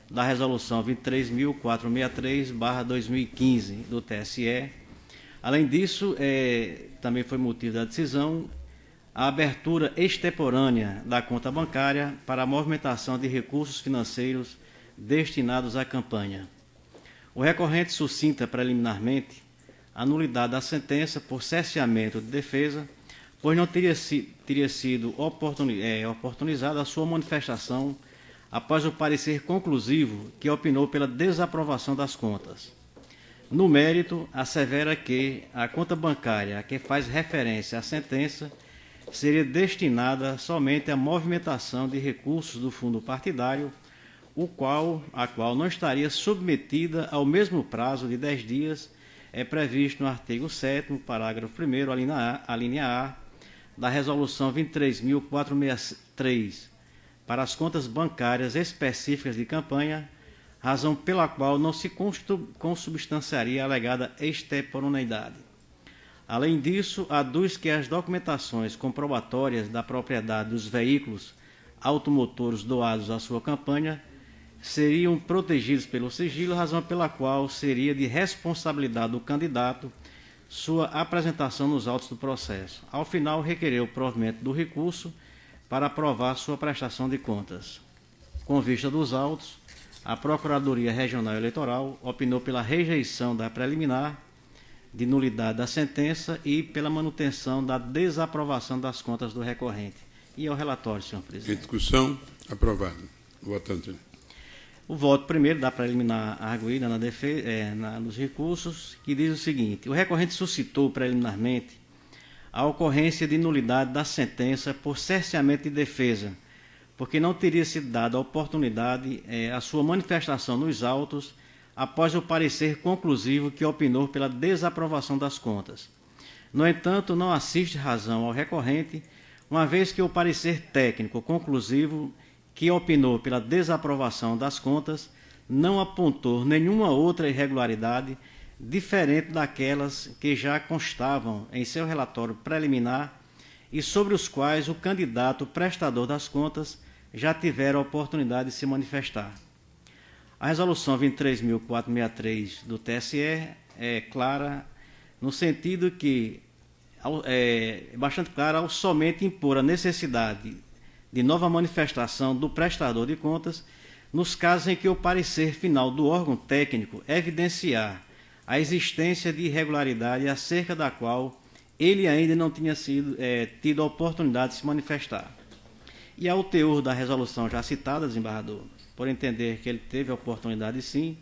da Resolução 23.463/2015 do TSE. Além disso, também foi motivo da decisão a abertura extemporânea da conta bancária para a movimentação de recursos financeiros destinados à campanha. O recorrente suscita preliminarmente a nulidade da sentença por cesseamento de defesa, pois não teria sido oportunizada a sua manifestação após o parecer conclusivo que opinou pela desaprovação das contas. No mérito, assevera que a conta bancária a que faz referência a sentença seria destinada somente à movimentação de recursos do fundo partidário, a qual não estaria submetida ao mesmo prazo de 10 dias previsto no artigo 7º, parágrafo 1º, a linha A, da Resolução 23.463, para as contas bancárias específicas de campanha, razão pela qual não se consubstanciaria a alegada extemporaneidade. Além disso, aduz que as documentações comprobatórias da propriedade dos veículos automotores doados à sua campanha seriam protegidos pelo sigilo, razão pela qual seria de responsabilidade do candidato sua apresentação nos autos do processo. Ao final, requereu o provimento do recurso para aprovar sua prestação de contas. Com vista dos autos, a Procuradoria Regional Eleitoral opinou pela rejeição da preliminar de nulidade da sentença e pela manutenção da desaprovação das contas do recorrente. E ao relatório, senhor presidente. Em discussão, aprovado. Votante. O voto primeiro da preliminar arguída nos recursos, que diz o seguinte: o recorrente suscitou preliminarmente a ocorrência de nulidade da sentença por cerceamento de defesa, porque não teria sido dada a oportunidade à sua manifestação nos autos após o parecer conclusivo que opinou pela desaprovação das contas. No entanto, não assiste razão ao recorrente, uma vez que o parecer técnico conclusivo que opinou pela desaprovação das contas não apontou nenhuma outra irregularidade diferente daquelas que já constavam em seu relatório preliminar e sobre os quais o candidato prestador das contas já tivera a oportunidade de se manifestar. A Resolução 23.463 do TSE é clara no sentido que é bastante clara ao somente impor a necessidade de nova manifestação do prestador de contas nos casos em que o parecer final do órgão técnico evidenciar a existência de irregularidade acerca da qual ele ainda não tinha tido a oportunidade de se manifestar. E ao teor da resolução já citada, desembargador, por entender que ele teve a oportunidade sim,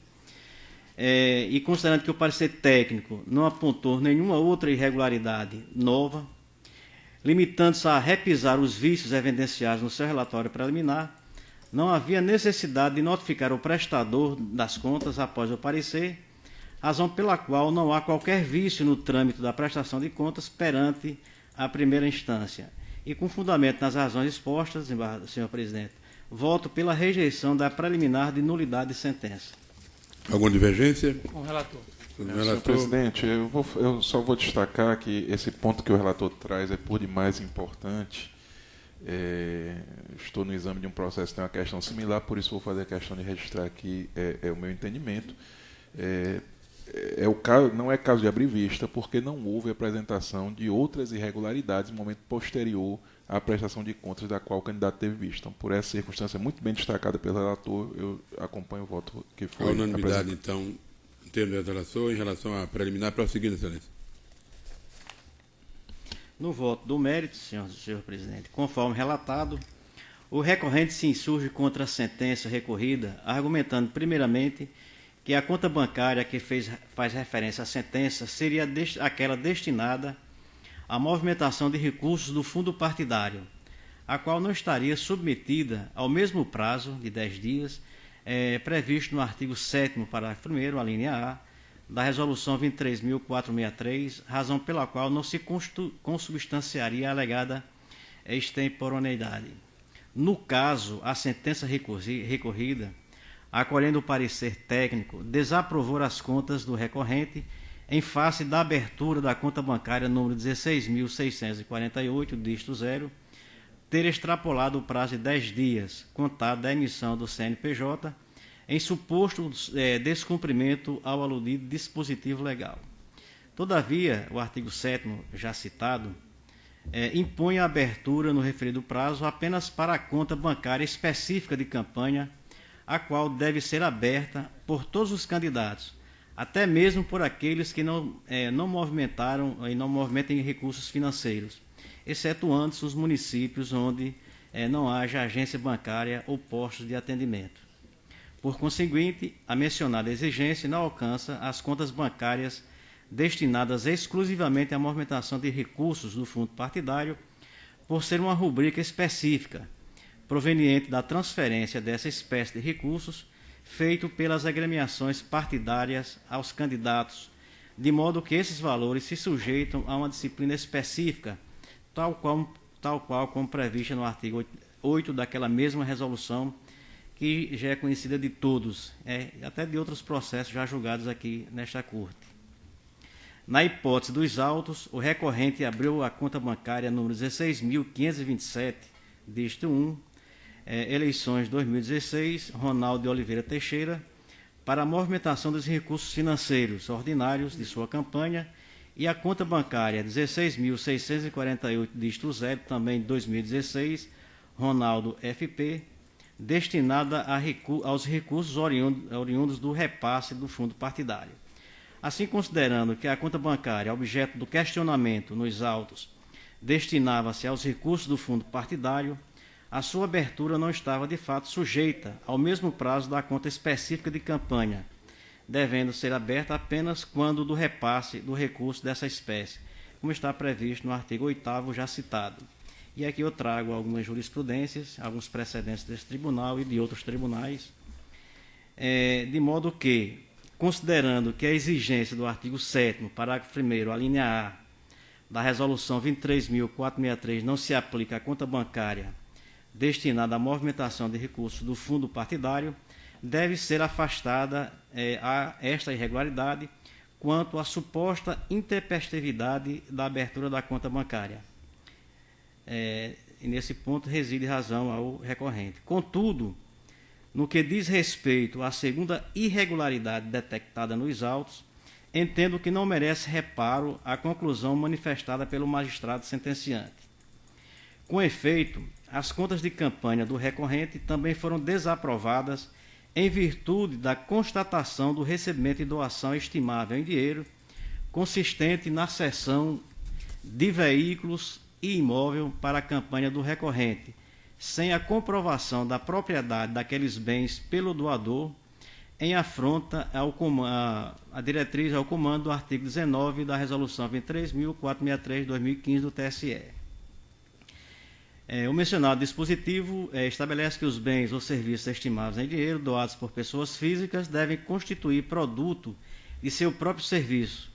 e considerando que o parecer técnico não apontou nenhuma outra irregularidade nova, limitando-se a repisar os vícios evidenciados no seu relatório preliminar, não havia necessidade de notificar o prestador das contas após o parecer, razão pela qual não há qualquer vício no trâmite da prestação de contas perante a primeira instância. E com fundamento nas razões expostas, senhor presidente, voto pela rejeição da preliminar de nulidade de sentença. Alguma divergência? Com o relator. Senhor presidente, eu só vou destacar que esse ponto que o relator traz é por demais importante. Estou no exame de um processo que tem uma questão similar, por isso vou fazer a questão de registrar aqui o meu entendimento. Não é caso de abrir vista, porque não houve apresentação de outras irregularidades no momento posterior à prestação de contas da qual o candidato teve vista. Então, por essa circunstância muito bem destacada pelo relator, eu acompanho o voto que foi a unanimidade, apresentado. então, em termos de relator, em relação à preliminar, prosseguindo, excelência. No voto do mérito, senhor presidente, conforme relatado, o recorrente se insurge contra a sentença recorrida, argumentando, primeiramente, que a conta bancária que faz referência à sentença seria aquela destinada à movimentação de recursos do fundo partidário, a qual não estaria submetida ao mesmo prazo de 10 dias previsto no artigo 7º, parágrafo 1º, a linha A, da Resolução 23.463, razão pela qual não se consubstanciaria a alegada extemporaneidade. No caso, a sentença recorrida, acolhendo o parecer técnico, desaprovou as contas do recorrente em face da abertura da conta bancária número 16.648, dígito 0, ter extrapolado o prazo de 10 dias, contado da emissão do CNPJ, em suposto descumprimento ao aludido dispositivo legal. Todavia, o artigo 7º, já citado, impõe a abertura no referido prazo apenas para a conta bancária específica de campanha, a qual deve ser aberta por todos os candidatos, até mesmo por aqueles que não movimentaram e não movimentem recursos financeiros, excetuando-se os municípios onde não haja agência bancária ou postos de atendimento. Por conseguinte, a mencionada exigência não alcança as contas bancárias destinadas exclusivamente à movimentação de recursos do fundo partidário, por ser uma rubrica específica, proveniente da transferência dessa espécie de recursos, feito pelas agremiações partidárias aos candidatos, de modo que esses valores se sujeitam a uma disciplina específica, tal qual como prevista no artigo 8 daquela mesma resolução, que já é conhecida de todos, até de outros processos já julgados aqui nesta Corte. Na hipótese dos autos, o recorrente abriu a conta bancária número 16.527, dígito 1, eleições 2016, Ronaldo de Oliveira Teixeira, para a movimentação dos recursos financeiros ordinários de sua campanha, e a conta bancária 16.648, dígito 0, também 2016, Ronaldo FP, destinada aos recursos oriundos do repasse do fundo partidário. Assim, considerando que a conta bancária, objeto do questionamento nos autos, destinava-se aos recursos do fundo partidário, a sua abertura não estava de fato sujeita ao mesmo prazo da conta específica de campanha, devendo ser aberta apenas quando do repasse do recurso dessa espécie, como está previsto no artigo 8º já citado. E aqui eu trago algumas jurisprudências, alguns precedentes desse tribunal e de outros tribunais, de modo que, considerando que a exigência do artigo 7º, parágrafo 1º, a linha A, da Resolução 23.463 não se aplica à conta bancária destinada à movimentação de recursos do fundo partidário, deve ser afastada a esta irregularidade quanto à suposta intempestividade da abertura da conta bancária. E nesse ponto reside razão ao recorrente. Contudo, no que diz respeito à segunda irregularidade detectada nos autos, entendo que não merece reparo a conclusão manifestada pelo magistrado sentenciante. Com efeito, as contas de campanha do recorrente também foram desaprovadas em virtude da constatação do recebimento de doação estimável em dinheiro, consistente na cessão de veículos e imóvel para a campanha do recorrente, sem a comprovação da propriedade daqueles bens pelo doador, em afronta à diretriz ao comando do artigo 19 da Resolução 23.463/2015 do TSE. O mencionado dispositivo estabelece que os bens ou serviços estimados em dinheiro doados por pessoas físicas devem constituir produto de seu próprio serviço,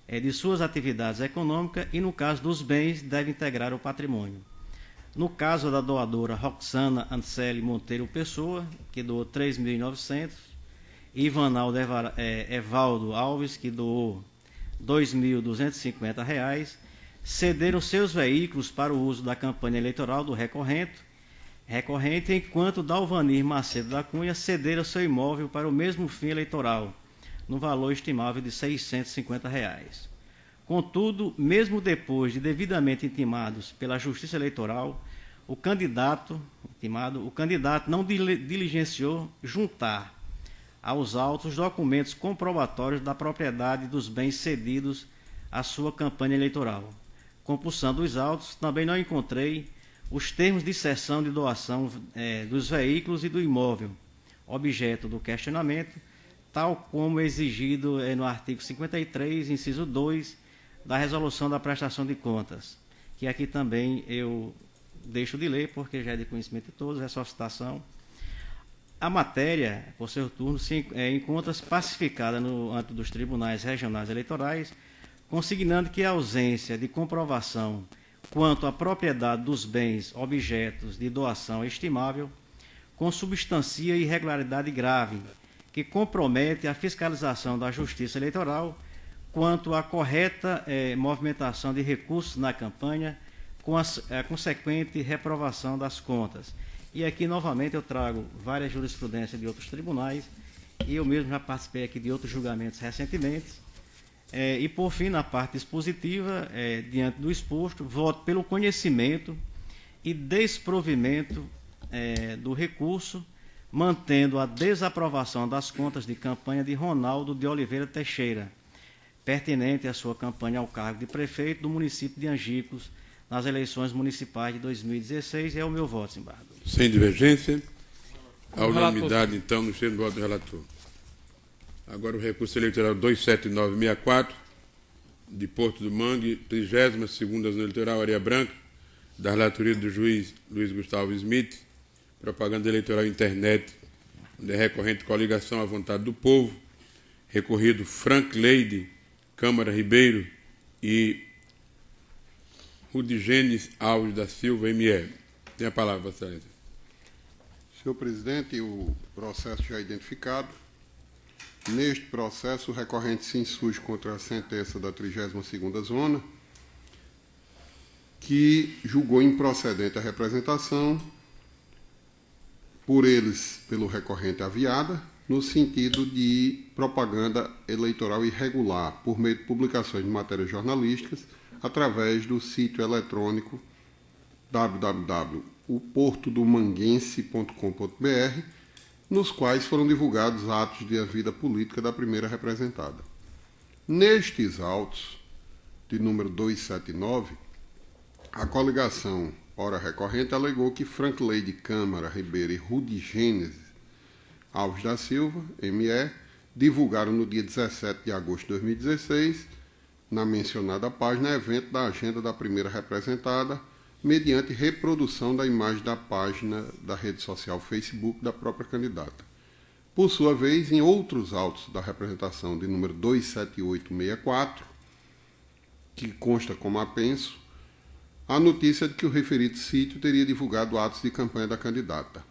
de suas atividades econômicas e, no caso dos bens, deve integrar o patrimônio. No caso da doadora Roxana Anceli Monteiro Pessoa, que doou 3.900, e Ivanaldo Evaldo Alves, que doou R$ 2.250, cederam seus veículos para o uso da campanha eleitoral do recorrente, enquanto Dalvanir Macedo da Cunha cedera seu imóvel para o mesmo fim eleitoral, no valor estimável de R$ 650. Contudo, mesmo depois de devidamente intimados pela Justiça Eleitoral, o candidato não diligenciou juntar aos autos documentos comprobatórios da propriedade dos bens cedidos à sua campanha eleitoral. Compulsando os autos, também não encontrei os termos de cessão de doação dos veículos e do imóvel, objeto do questionamento, tal como exigido no artigo 53, inciso 2, da Resolução da Prestação de Contas, que aqui também eu deixo de ler, porque já é de conhecimento de todos, é só citação. A matéria, por seu turno, encontra-se pacificada no âmbito dos tribunais regionais eleitorais, consignando que a ausência de comprovação quanto à propriedade dos bens objetos de doação estimável consubstancia irregularidade grave, que compromete a fiscalização da Justiça Eleitoral quanto à correta movimentação de recursos na campanha, com a consequente reprovação das contas. E aqui, novamente, eu trago várias jurisprudências de outros tribunais, e eu mesmo já participei aqui de outros julgamentos recentemente. E, por fim, na parte dispositiva, diante do exposto, voto pelo conhecimento e desprovimento do recurso, mantendo a desaprovação das contas de campanha de Ronaldo de Oliveira Teixeira, pertinente à sua campanha ao cargo de prefeito do município de Angicos, nas eleições municipais de 2016. É o meu voto, desembargador. Sem divergência. A unanimidade, então, no sendo do voto do relator. Agora o recurso eleitoral 27964, de Porto do Mangue, 32ª Zona Eleitoral, Areia Branca, da relatoria do juiz Luiz Gustavo Smith, propaganda eleitoral internet, onde é recorrente coligação à vontade do povo, recorrido Frank Leide, Câmara Ribeiro e Rudigenes Alves da Silva, MR. Tem a palavra, Vossa Excelência. Senhor presidente, o processo já é identificado. Neste processo, o recorrente se insurge contra a sentença da 32ª Zona, que julgou improcedente a representação por eles, pelo recorrente aviada, no sentido de propaganda eleitoral irregular, por meio de publicações de matérias jornalísticas, através do sítio eletrônico www.oportodomanguense.com.br, nos quais foram divulgados atos de vida política da primeira representada. Nestes autos, de número 279, a coligação ora recorrente alegou que Frank Leide Câmara Ribeiro e Rudigenes Alves da Silva, ME, divulgaram no dia 17 de agosto de 2016, na mencionada página, evento da agenda da primeira representada, mediante reprodução da imagem da página da rede social Facebook da própria candidata. Por sua vez, em outros autos da representação de número 27864, que consta como apenso, a notícia de que o referido sítio teria divulgado atos de campanha da candidata,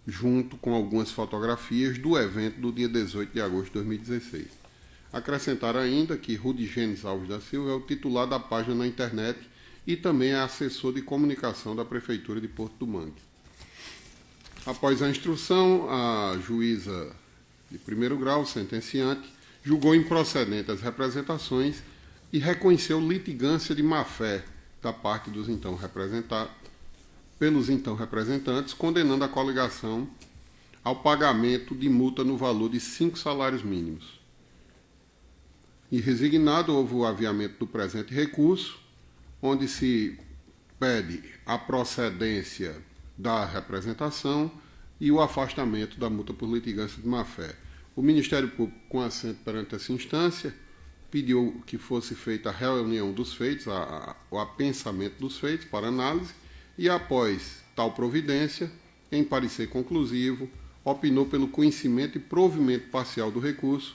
junto com algumas fotografias do evento do dia 18 de agosto de 2016. Acrescentar ainda que Rudigenes Alves da Silva é o titular da página na internet e também é assessor de comunicação da Prefeitura de Porto do Mangue. Após a instrução, a juíza de primeiro grau, sentenciante, julgou improcedente as representações e reconheceu litigância de má-fé da parte dos pelos então representantes, condenando a coligação ao pagamento de multa no valor de 5 salários mínimos. E resignado, houve o aviamento do presente recurso, onde se pede a procedência da representação e o afastamento da multa por litigância de má-fé. O Ministério Público, com assento perante essa instância, pediu que fosse feita a reunião dos feitos, o apensamento dos feitos para análise, e após tal providência, em parecer conclusivo, opinou pelo conhecimento e provimento parcial do recurso,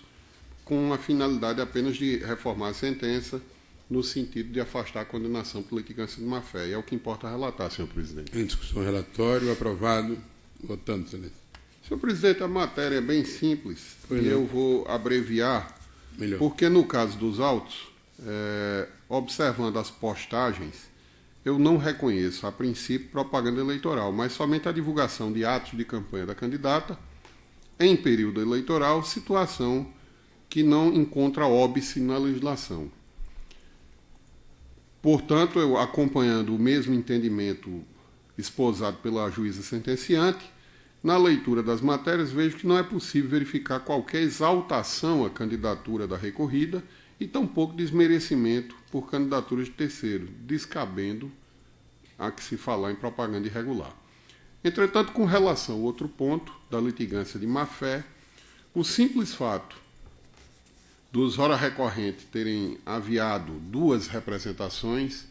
com a finalidade apenas de reformar a sentença, no sentido de afastar a condenação por litigância de má-fé. E é o que importa relatar, senhor presidente. Em discussão, relatório aprovado. Votando, excelência. Senhor presidente, a matéria é bem simples e eu vou abreviar, porque no caso dos autos, observando as postagens, eu não reconheço, a princípio, propaganda eleitoral, mas somente a divulgação de atos de campanha da candidata em período eleitoral, situação que não encontra óbice na legislação. Portanto, eu, acompanhando o mesmo entendimento esposado pela juíza sentenciante, na leitura das matérias, vejo que não é possível verificar qualquer exaltação à candidatura da recorrida e tampouco desmerecimento por candidaturas de terceiro, descabendo a que se falar em propaganda irregular. Entretanto, com relação ao outro ponto, da litigância de má-fé, o simples fato dos ora recorrentes terem aviado 2 representações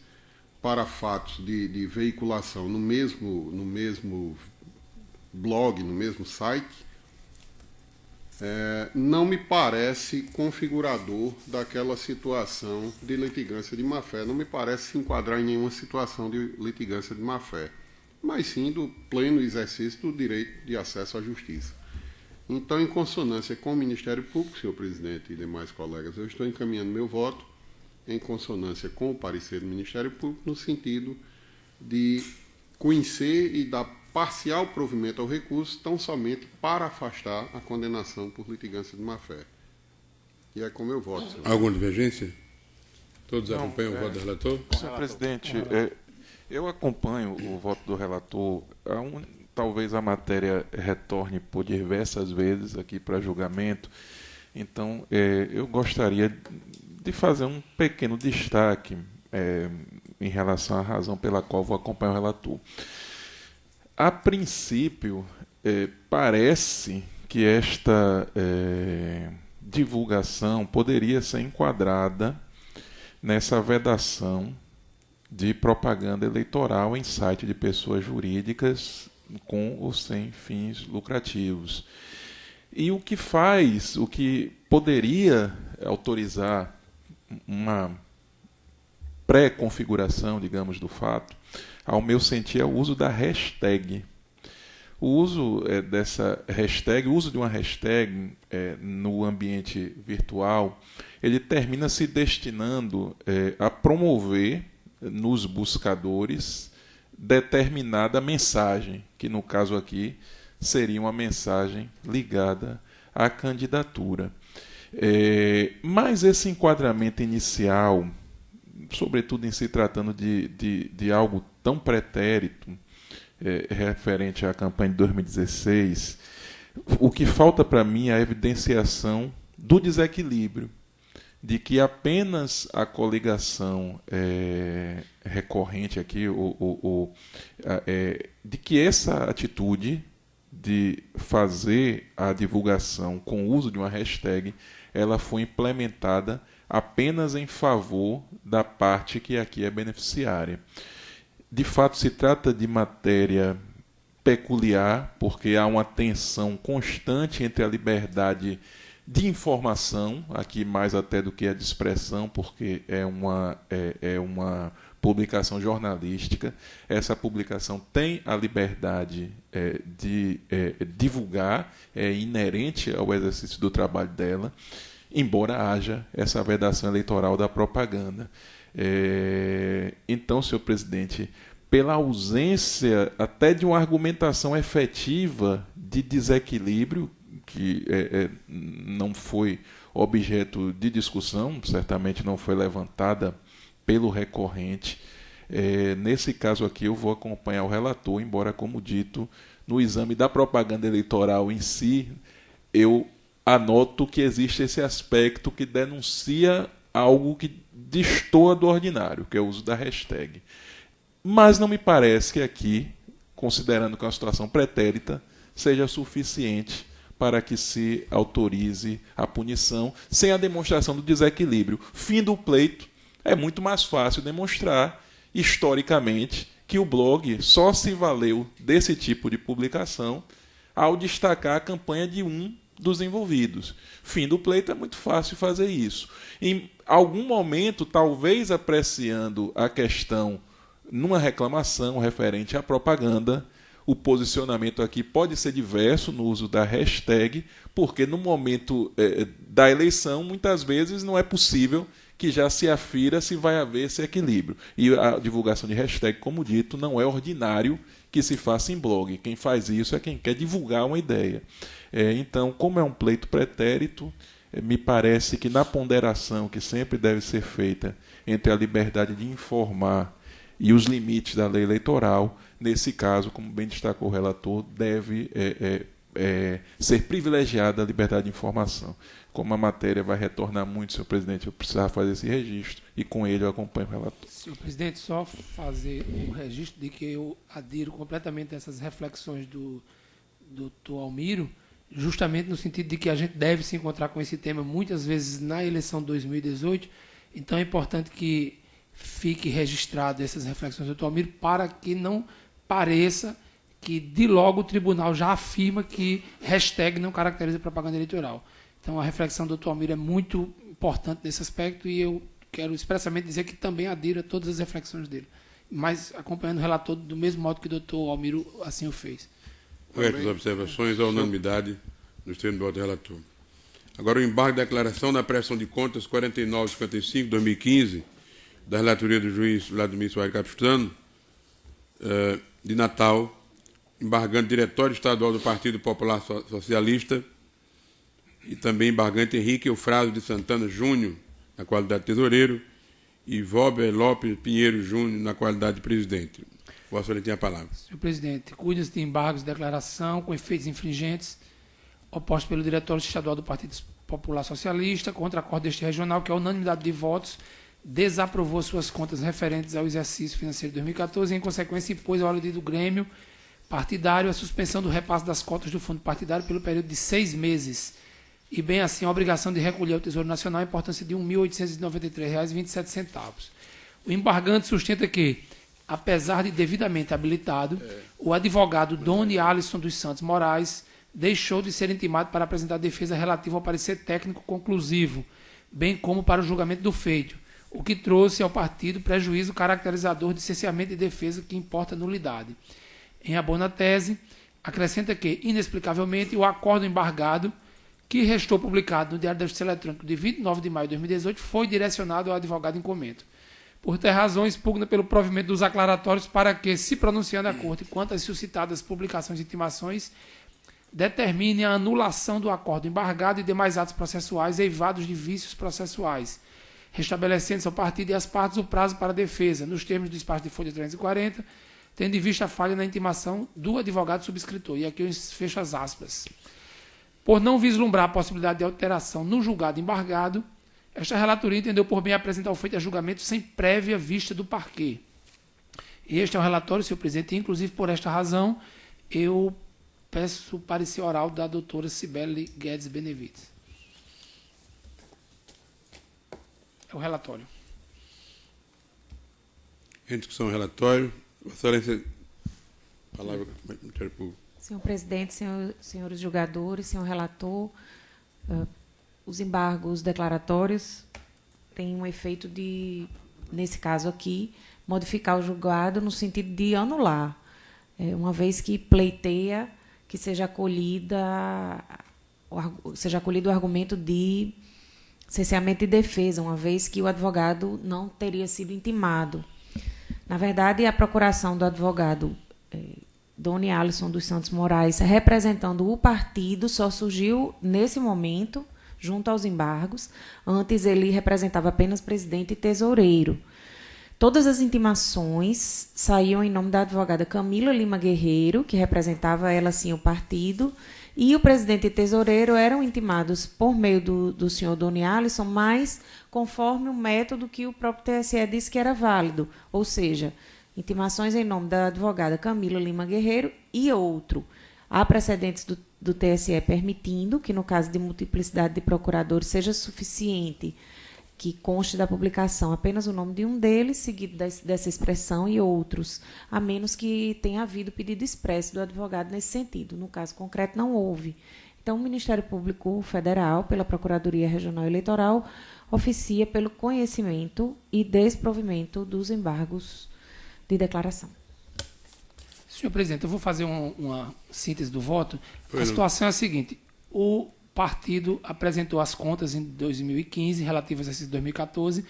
para fatos de veiculação no mesmo blog, no mesmo site, não me parece configurador daquela situação de litigância de má-fé. Não me parece se enquadrar em nenhuma situação de litigância de má-fé, mas sim do pleno exercício do direito de acesso à justiça. Então, em consonância com o Ministério Público, senhor presidente e demais colegas, eu estou encaminhando meu voto em consonância com o parecer do Ministério Público, no sentido de conhecer e dar parcial provimento ao recurso, tão somente para afastar a condenação por litigância de má-fé. E é como eu voto, senhor. Alguma divergência? Todos acompanham o voto do relator? Senhor presidente, eu acompanho o voto do relator. Talvez a matéria retorne por diversas vezes aqui para julgamento. Então, eu gostaria de fazer um pequeno destaque em relação à razão pela qual vou acompanhar o relator. A princípio, parece que esta divulgação poderia ser enquadrada nessa vedação de propaganda eleitoral em site de pessoas jurídicas com ou sem fins lucrativos. E o que poderia autorizar uma pré-configuração, digamos, do fato, ao meu sentir, é o uso da hashtag. O uso dessa hashtag, o uso de uma hashtag no ambiente virtual, ele termina se destinando a promover nos buscadores determinada mensagem, que no caso aqui seria uma mensagem ligada à candidatura. Mas esse enquadramento inicial, sobretudo em se tratando de algo tão pretérito, referente à campanha de 2016, o que falta para mim é a evidenciação do desequilíbrio, de que apenas a coligação recorrente aqui, de que essa atitude de fazer a divulgação com o uso de uma hashtag, ela foi implementada apenas em favor da parte que aqui é beneficiária. De fato, se trata de matéria peculiar, porque há uma tensão constante entre a liberdade de informação, aqui mais até do que a de expressão, porque é uma publicação jornalística. Essa publicação tem a liberdade de divulgar, é inerente ao exercício do trabalho dela, embora haja essa vedação eleitoral da propaganda. Então, senhor presidente, pela ausência até de uma argumentação efetiva de desequilíbrio, que não foi objeto de discussão, certamente não foi levantada pelo recorrente, nesse caso aqui eu vou acompanhar o relator, embora, como dito, no exame da propaganda eleitoral em si, eu anoto que existe esse aspecto que denuncia algo que destoa do ordinário, que é o uso da hashtag. Mas não me parece que aqui, considerando que é uma situação pretérita, seja suficiente para que se autorize a punição sem a demonstração do desequilíbrio. Fim do pleito, é muito mais fácil demonstrar, historicamente, que o blog só se valeu desse tipo de publicação ao destacar a campanha de um dos envolvidos. Fim do pleito, é muito fácil fazer isso. Em algum momento, talvez apreciando a questão numa reclamação referente à propaganda, o posicionamento aqui pode ser diverso no uso da hashtag, porque no momento da eleição, muitas vezes não é possível que já se afira se vai haver esse equilíbrio. E a divulgação de hashtag, como dito, não é ordinário que se faça em blog. Quem faz isso é quem quer divulgar uma ideia. Então, como é um pleito pretérito, me parece que na ponderação que sempre deve ser feita entre a liberdade de informar e os limites da lei eleitoral, nesse caso, como bem destacou o relator, deve ser privilegiada a liberdade de informação. Como a matéria vai retornar muito, senhor presidente, eu precisava fazer esse registro e com ele eu acompanho o relator. Senhor presidente, só fazer o registro de que eu adiro completamente a essas reflexões do doutor Almiro, justamente no sentido de que a gente deve se encontrar com esse tema muitas vezes na eleição de 2018, então é importante que fique registrado essas reflexões do Dr. Almiro, para que não pareça que de logo o tribunal já afirma que hashtag não caracteriza propaganda eleitoral. Então a reflexão do Dr. Almiro é muito importante nesse aspecto e eu quero expressamente dizer que também adiro a todas as reflexões dele, mas acompanhando o relator do mesmo modo que o Dr. Almiro assim o fez. Corretas observações, à unanimidade nos termos do voto do relator. Agora o embargo de declaração da prestação de contas 4955/2015 da relatoria do juiz Vladimir Soares Capistrano, de Natal, embargante Diretório Estadual do Partido Popular Socialista e também embargante Henrique Eufrásio de Santana Júnior, na qualidade de tesoureiro, e Valber Lopes Pinheiro Júnior, na qualidade de presidente. Vossa Excelência tem a palavra. Senhor presidente, cuida-se de embargos de declaração com efeitos infringentes opostos pelo Diretório Estadual do Partido Popular Socialista contra acordo deste regional, que a unanimidade de votos desaprovou suas contas referentes ao exercício financeiro de 2014 e, em consequência, impôs ao líder do Grêmio partidário a suspensão do repasse das cotas do fundo partidário pelo período de 6 meses e, bem assim, a obrigação de recolher ao Tesouro Nacional a importância de R$ 1.893,27. O embargante sustenta que, apesar de devidamente habilitado, o advogado Doni Alisson dos Santos Moraes deixou de ser intimado para apresentar defesa relativa ao parecer técnico conclusivo, bem como para o julgamento do feito, o que trouxe ao partido prejuízo caracterizador de cerceamento de defesa que importa nulidade. Em abona tese, acrescenta que, inexplicavelmente, o acordo embargado, que restou publicado no Diário da Justiça Eletrônico de 29 de maio de 2018, foi direcionado ao advogado em comento. Por ter razões, pugna pelo provimento dos aclaratórios para que, se pronunciando a Corte quanto às suscitadas publicações e intimações, determine a anulação do acordo embargado e demais atos processuais eivados de vícios processuais, restabelecendo-se ao partido e às partes o prazo para a defesa, nos termos do despacho de folha 340, tendo em vista a falha na intimação do advogado subscritor. E aqui eu fecho as aspas. Por não vislumbrar a possibilidade de alteração no julgado embargado, esta relatoria entendeu por bem apresentar o feito a julgamento sem prévia vista do parquê. Este é o relatório, senhor presidente, e, inclusive por esta razão, eu peço o parecer oral da doutora Cibele Guedes Benevides. É o relatório. Em discussão, o relatório. Vossa Excelência, palavra do Ministério Público. Senhor presidente, senhores julgadores, senhor relator, os embargos declaratórios têm um efeito de, nesse caso aqui, modificar o julgado no sentido de anular, uma vez que pleiteia que seja acolhido o argumento de cerceamento de defesa, uma vez que o advogado não teria sido intimado. Na verdade, a procuração do advogado Doni Alisson dos Santos Moraes, representando o partido, só surgiu nesse momento, junto aos embargos. Antes ele representava apenas presidente e tesoureiro. Todas as intimações saíam em nome da advogada Camila Lima Guerreiro, que representava ela sim o partido, e o presidente e tesoureiro eram intimados por meio do senhor Doni Alisson, mas conforme o método que o próprio TSE disse que era válido, ou seja, intimações em nome da advogada Camila Lima Guerreiro e outro. Há precedentes do TSE permitindo que, no caso de multiplicidade de procuradores, seja suficiente que conste da publicação apenas o nome de um deles, seguido dessa expressão, e outros, a menos que tenha havido pedido expresso do advogado nesse sentido. No caso concreto, não houve. Então, o Ministério Público Federal, pela Procuradoria Regional Eleitoral, oficia pelo conhecimento e desprovimento dos embargos de declaração. Senhor presidente, eu vou fazer uma síntese do voto. A situação é a seguinte: o partido apresentou as contas em 2015, relativas a exercício de 2014.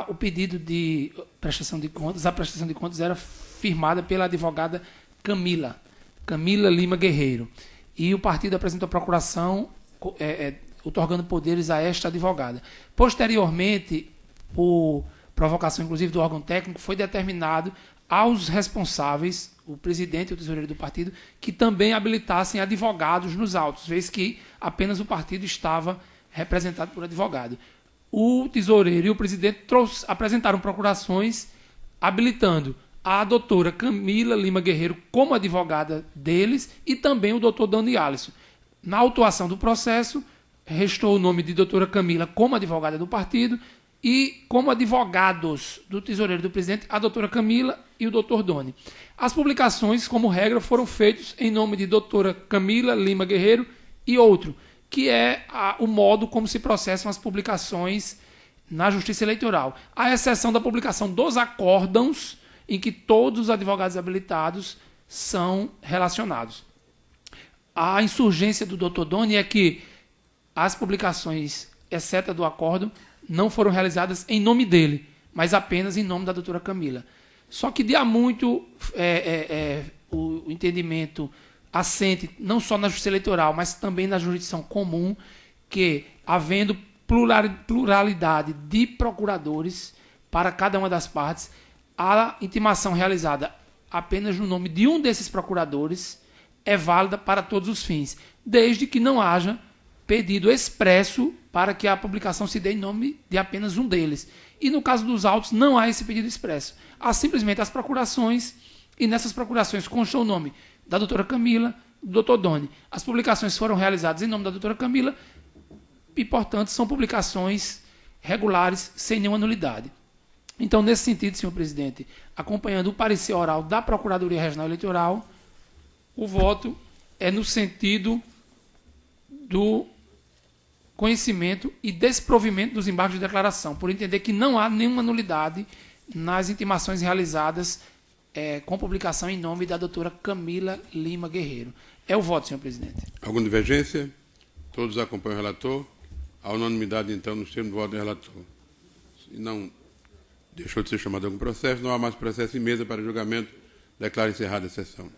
O pedido de prestação de contas, a prestação de contas era firmada pela advogada Camila Lima Guerreiro. E o partido apresentou a procuração otorgando poderes a esta advogada. Posteriormente, por provocação, inclusive, do órgão técnico, foi determinado aos responsáveis, o presidente e o tesoureiro do partido, que também habilitassem advogados nos autos, vez que apenas o partido estava representado por advogado. O tesoureiro e o presidente apresentaram procurações habilitando a doutora Camila Lima Guerreiro como advogada deles e também o doutor Doni Alisson. Na autuação do processo, restou o nome de doutora Camila como advogada do partido e como advogados do tesoureiro do presidente, a doutora Camila e o doutor Doni. As publicações, como regra, foram feitas em nome de doutora Camila Lima Guerreiro e outro, que é o modo como se processam as publicações na Justiça Eleitoral, à exceção da publicação dos acórdãos, em que todos os advogados habilitados são relacionados. A insurgência do doutor Doni é que as publicações, exceto a do acórdão, não foram realizadas em nome dele, mas apenas em nome da doutora Camila. Só que de há muito o entendimento assente, não só na Justiça Eleitoral, mas também na jurisdição comum, que, havendo pluralidade de procuradores para cada uma das partes, a intimação realizada apenas no nome de um desses procuradores é válida para todos os fins, desde que não haja pedido expresso para que a publicação se dê em nome de apenas um deles. E no caso dos autos, não há esse pedido expresso. Há simplesmente as procurações, e nessas procurações constou o nome da doutora Camila, do doutor Doni. As publicações foram realizadas em nome da doutora Camila e, portanto, são publicações regulares, sem nenhuma nulidade. Então, nesse sentido, senhor presidente, acompanhando o parecer oral da Procuradoria Regional Eleitoral, o voto é no sentido do conhecimento e desprovimento dos embargos de declaração, por entender que não há nenhuma nulidade nas intimações realizadas com publicação em nome da doutora Camila Lima Guerreiro. É o voto, senhor presidente. Alguma divergência? Todos acompanham o relator? A unanimidade, então, nos termos do voto do relator. Se não deixou de ser chamado algum processo, não há mais processo em mesa para julgamento. Declaro encerrada a sessão.